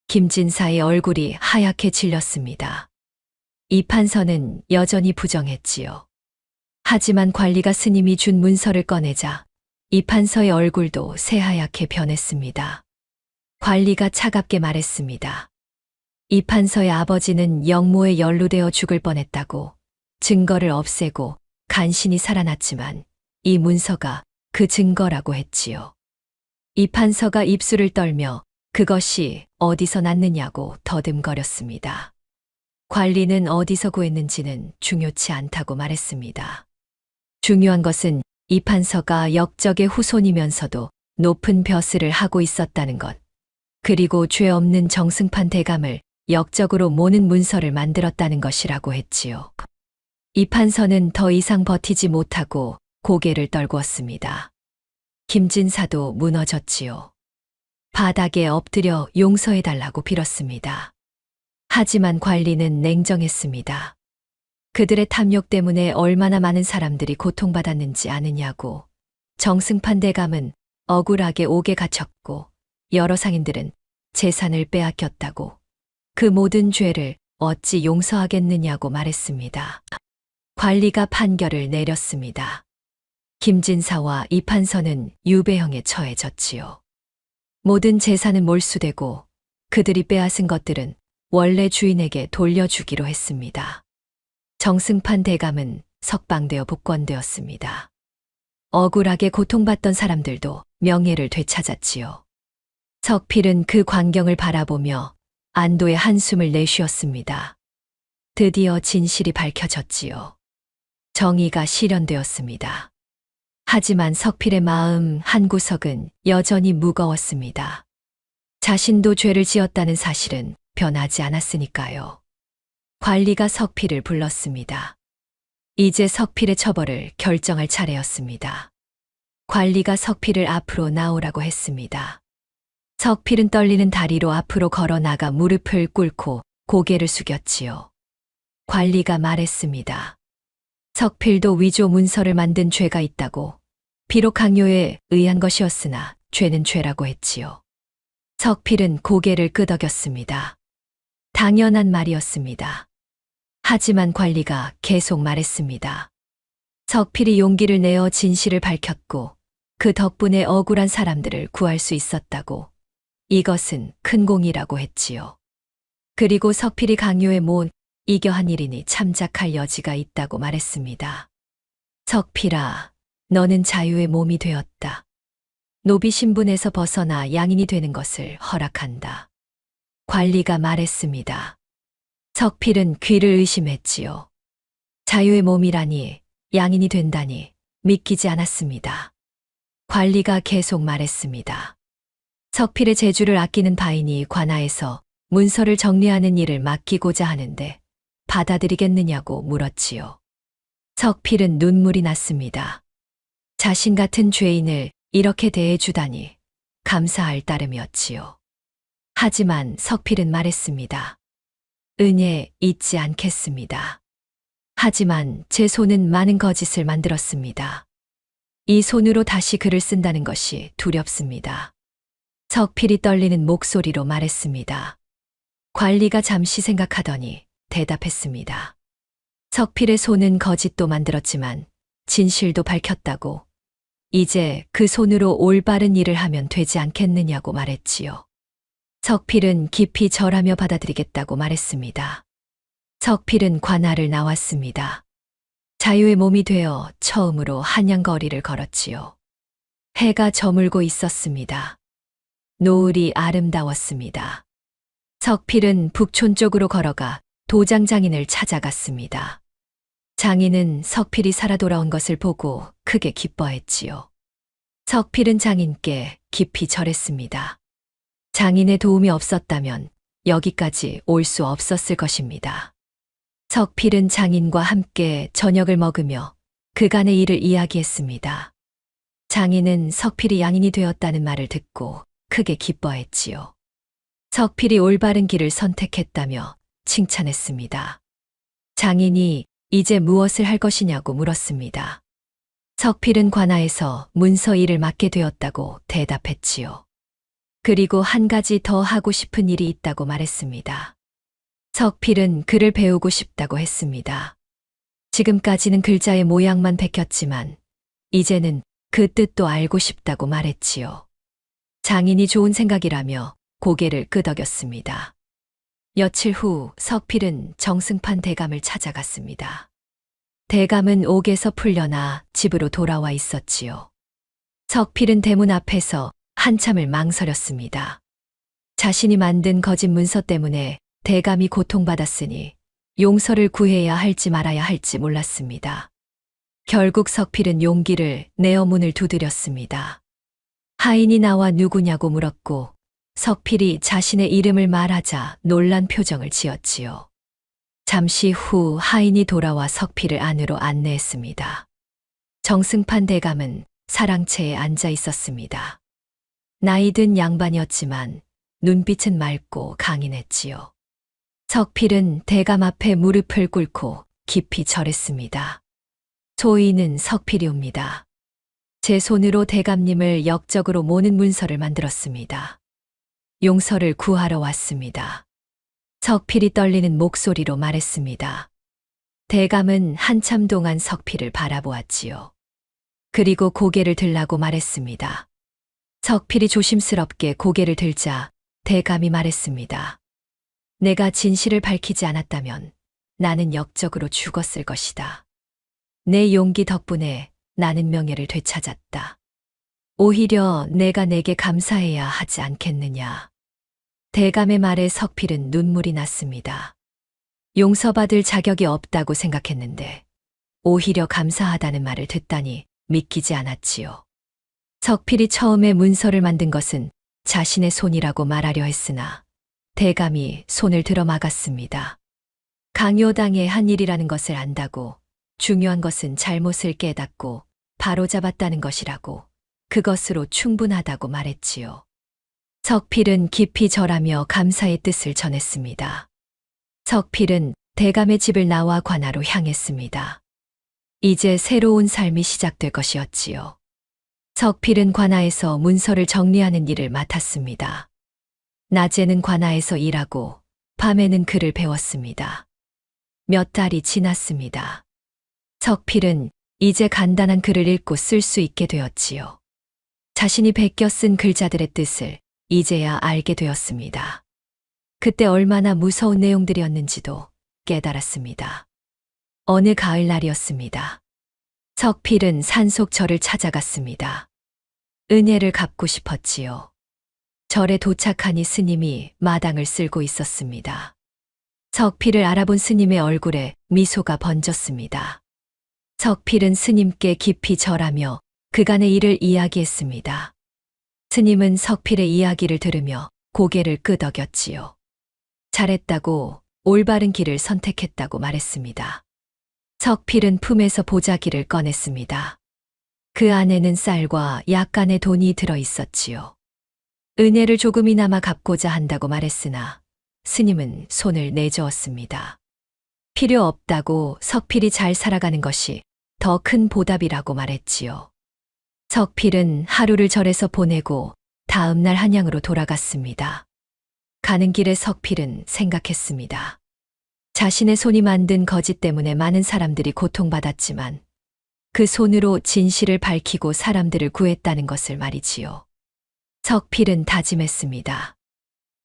김진사의 얼굴이 하얗게 질렸습니다. 이 판서는 여전히 부정했지요. 하지만 관리가 스님이 준 문서를 꺼내자 이 판서의 얼굴도 새하얗게 변했습니다. 관리가 차갑게 말했습니다. 이 판서의 아버지는 영모에 연루되어 죽을 뻔했다고 증거를 없애고 간신히 살아났지만 이 문서가 그 증거라고 했지요. 이 판서가 입술을 떨며 그것이 어디서 났느냐고 더듬거렸습니다. 관리는 어디서 구했는지는 중요치 않다고 말했습니다. 중요한 것은 이 판서가 역적의 후손이면서도 높은 벼슬을 하고 있었다는 것, 그리고 죄 없는 정승판 대감을 역적으로 모는 문서를 만들었다는 것이라고 했지요. 이 판서는 더 이상 버티지 못하고 고개를 떨구었습니다. 김진사도 무너졌지요. 바닥에 엎드려 용서해달라고 빌었습니다. 하지만 관리는 냉정했습니다. 그들의 탐욕 때문에 얼마나 많은 사람들이 고통받았는지 아느냐고. 정승판 대감은 억울하게 옥에 갇혔고 여러 상인들은 재산을 빼앗겼다고. 그 모든 죄를 어찌 용서하겠느냐고 말했습니다. 관리가 판결을 내렸습니다. 김진사와 이 판서는 유배형에 처해졌지요. 모든 재산은 몰수되고 그들이 빼앗은 것들은 원래 주인에게 돌려주기로 했습니다. 정승판 대감은 석방되어 복권되었습니다. 억울하게 고통받던 사람들도 명예를 되찾았지요. 석필은 그 광경을 바라보며 안도의 한숨을 내쉬었습니다. 드디어 진실이 밝혀졌지요. 정의가 실현되었습니다. 하지만 석필의 마음 한구석은 여전히 무거웠습니다. 자신도 죄를 지었다는 사실은 변하지 않았으니까요. 관리가 석필을 불렀습니다. 이제 석필의 처벌을 결정할 차례였습니다. 관리가 석필을 앞으로 나오라고 했습니다. 석필은 떨리는 다리로 앞으로 걸어 나가 무릎을 꿇고 고개를 숙였지요. 관리가 말했습니다. 석필도 위조 문서를 만든 죄가 있다고. 비록 강요에 의한 것이었으나 죄는 죄라고 했지요. 석필은 고개를 끄덕였습니다. 당연한 말이었습니다. 하지만 관리가 계속 말했습니다. 석필이 용기를 내어 진실을 밝혔고 그 덕분에 억울한 사람들을 구할 수 있었다고. 이것은 큰 공이라고 했지요. 그리고 석필이 강요에 못 이겨 한 일이니 참작할 여지가 있다고 말했습니다. 석필아, 너는 자유의 몸이 되었다. 노비 신분에서 벗어나 양인이 되는 것을 허락한다. 관리가 말했습니다. 석필은 귀를 의심했지요. 자유의 몸이라니, 양인이 된다니 믿기지 않았습니다. 관리가 계속 말했습니다. 석필의 재주를 아끼는 바이니 관아에서 문서를 정리하는 일을 맡기고자 하는데 받아들이겠느냐고 물었지요. 석필은 눈물이 났습니다. 자신 같은 죄인을 이렇게 대해주다니 감사할 따름이었지요. 하지만 석필은 말했습니다. 은혜 잊지 않겠습니다. 하지만 제 손은 많은 거짓을 만들었습니다. 이 손으로 다시 글을 쓴다는 것이 두렵습니다. 석필이 떨리는 목소리로 말했습니다. 관리가 잠시 생각하더니 대답했습니다. 석필의 손은 거짓도 만들었지만 진실도 밝혔다고. 이제 그 손으로 올바른 일을 하면 되지 않겠느냐고 말했지요. 석필은 깊이 절하며 받아들이겠다고 말했습니다. 석필은 관아를 나왔습니다. 자유의 몸이 되어 처음으로 한양거리를 걸었지요. 해가 저물고 있었습니다. 노을이 아름다웠습니다. 석필은 북촌 쪽으로 걸어가 도장 장인을 찾아갔습니다. 장인은 석필이 살아 돌아온 것을 보고 크게 기뻐했지요. 석필은 장인께 깊이 절했습니다. 장인의 도움이 없었다면 여기까지 올 수 없었을 것입니다. 석필은 장인과 함께 저녁을 먹으며 그간의 일을 이야기했습니다. 장인은 석필이 양인이 되었다는 말을 듣고 크게 기뻐했지요. 석필이 올바른 길을 선택했다며 칭찬했습니다. 장인이 이제 무엇을 할 것이냐고 물었습니다. 석필은 관아에서 문서 일을 맡게 되었다고 대답했지요. 그리고 한 가지 더 하고 싶은 일이 있다고 말했습니다. 석필은 글을 배우고 싶다고 했습니다. 지금까지는 글자의 모양만 베꼈지만 이제는 그 뜻도 알고 싶다고 말했지요. 장인이 좋은 생각이라며 고개를 끄덕였습니다. 며칠 후 석필은 정승판 대감을 찾아갔습니다. 대감은 옥에서 풀려나 집으로 돌아와 있었지요. 석필은 대문 앞에서 한참을 망설였습니다. 자신이 만든 거짓 문서 때문에 대감이 고통받았으니 용서를 구해야 할지 말아야 할지 몰랐습니다. 결국 석필은 용기를 내어 문을 두드렸습니다. 하인이 나와 누구냐고 물었고 석필이 자신의 이름을 말하자 놀란 표정을 지었지요. 잠시 후 하인이 돌아와 석필을 안으로 안내했습니다. 정승판 대감은 사랑채에 앉아 있었습니다. 나이든 양반이었지만 눈빛은 맑고 강인했지요. 석필은 대감 앞에 무릎을 꿇고 깊이 절했습니다. 소인은 석필이옵니다. 제 손으로 대감님을 역적으로 모는 문서를 만들었습니다. 용서를 구하러 왔습니다. 석필이 떨리는 목소리로 말했습니다. 대감은 한참 동안 석필을 바라보았지요. 그리고 고개를 들라고 말했습니다. 석필이 조심스럽게 고개를 들자 대감이 말했습니다. 내가 진실을 밝히지 않았다면 나는 역적으로 죽었을 것이다. 내 용기 덕분에 나는 명예를 되찾았다. 오히려 내가 내게 감사해야 하지 않겠느냐. 대감의 말에 석필은 눈물이 났습니다. 용서받을 자격이 없다고 생각했는데 오히려 감사하다는 말을 듣다니 믿기지 않았지요. 석필이 처음에 문서를 만든 것은 자신의 손이라고 말하려 했으나 대감이 손을 들어 막았습니다. 강요당의 한 일이라는 것을 안다고 중요한 것은 잘못을 깨닫고 바로잡았다는 것이라고 그것으로 충분하다고 말했지요. 석필은 깊이 절하며 감사의 뜻을 전했습니다. 석필은 대감의 집을 나와 관아로 향했습니다. 이제 새로운 삶이 시작될 것이었지요. 석필은 관아에서 문서를 정리하는 일을 맡았습니다. 낮에는 관아에서 일하고 밤에는 글을 배웠습니다. 몇 달이 지났습니다. 석필은 이제 간단한 글을 읽고 쓸 수 있게 되었지요. 자신이 베껴 쓴 글자들의 뜻을 이제야 알게 되었습니다. 그때 얼마나 무서운 내용들이었는지도 깨달았습니다. 어느 가을날이었습니다. 석필은 산속절을 찾아갔습니다. 은혜를 갚고 싶었지요. 절에 도착하니 스님이 마당을 쓸고 있었습니다. 석필을 알아본 스님의 얼굴에 미소가 번졌습니다. 석필은 스님께 깊이 절하며 그간의 일을 이야기했습니다. 스님은 석필의 이야기를 들으며 고개를 끄덕였지요. 잘했다고 올바른 길을 선택했다고 말했습니다. 석필은 품에서 보자기를 꺼냈습니다. 그 안에는 쌀과 약간의 돈이 들어 있었지요. 은혜를 조금이나마 갚고자 한다고 말했으나 스님은 손을 내저었습니다. 필요 없다고 석필이 잘 살아가는 것이 더 큰 보답이라고 말했지요. 석필은 하루를 절에서 보내고 다음 날 한양으로 돌아갔습니다. 가는 길에 석필은 생각했습니다. 자신의 손이 만든 거짓 때문에 많은 사람들이 고통받았지만 그 손으로 진실을 밝히고 사람들을 구했다는 것을 말이지요. 석필은 다짐했습니다.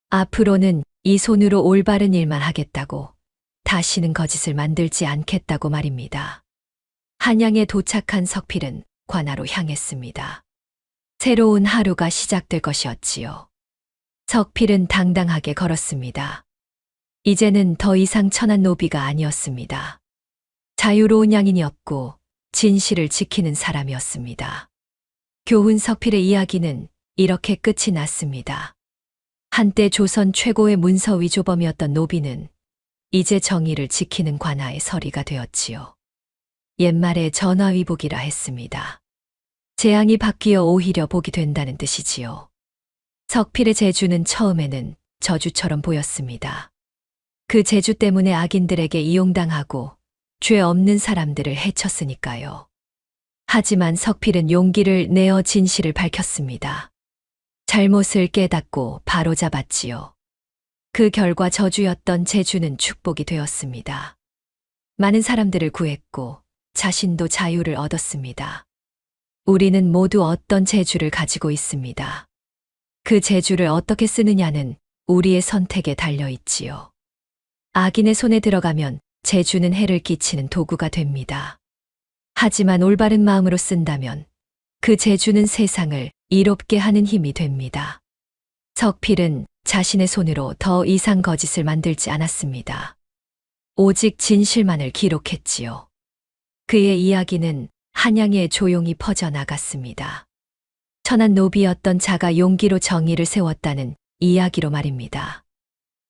앞으로는 이 손으로 올바른 일만 하겠다고 다시는 거짓을 만들지 않겠다고 말입니다. 한양에 도착한 석필은 관아로 향했습니다. 새로운 하루가 시작될 것이었지요. 석필은 당당하게 걸었습니다. 이제는 더 이상 천한 노비가 아니었습니다. 자유로운 양인이었고 진실을 지키는 사람이었습니다. 교훈 석필의 이야기는 이렇게 끝이 났습니다. 한때 조선 최고의 문서 위조범이었던 노비는 이제 정의를 지키는 관아의 서리가 되었지요. 옛말에 전화위복이라 했습니다. 재앙이 바뀌어 오히려 복이 된다는 뜻이지요. 석필의 재주는 처음에는 저주처럼 보였습니다. 그 재주 때문에 악인들에게 이용당하고 죄 없는 사람들을 해쳤으니까요. 하지만 석필은 용기를 내어 진실을 밝혔습니다. 잘못을 깨닫고 바로잡았지요. 그 결과 저주였던 재주는 축복이 되었습니다. 많은 사람들을 구했고 자신도 자유를 얻었습니다. 우리는 모두 어떤 재주를 가지고 있습니다. 그 재주를 어떻게 쓰느냐는 우리의 선택에 달려 있지요. 악인의 손에 들어가면 재주는 해를 끼치는 도구가 됩니다. 하지만 올바른 마음으로 쓴다면 그 재주는 세상을 이롭게 하는 힘이 됩니다. 석필은 자신의 손으로 더 이상 거짓을 만들지 않았습니다. 오직 진실만을 기록했지요. 그의 이야기는 한양에 조용히 퍼져나갔습니다. 천한 노비였던 자가 용기로 정의를 세웠다는 이야기로 말입니다.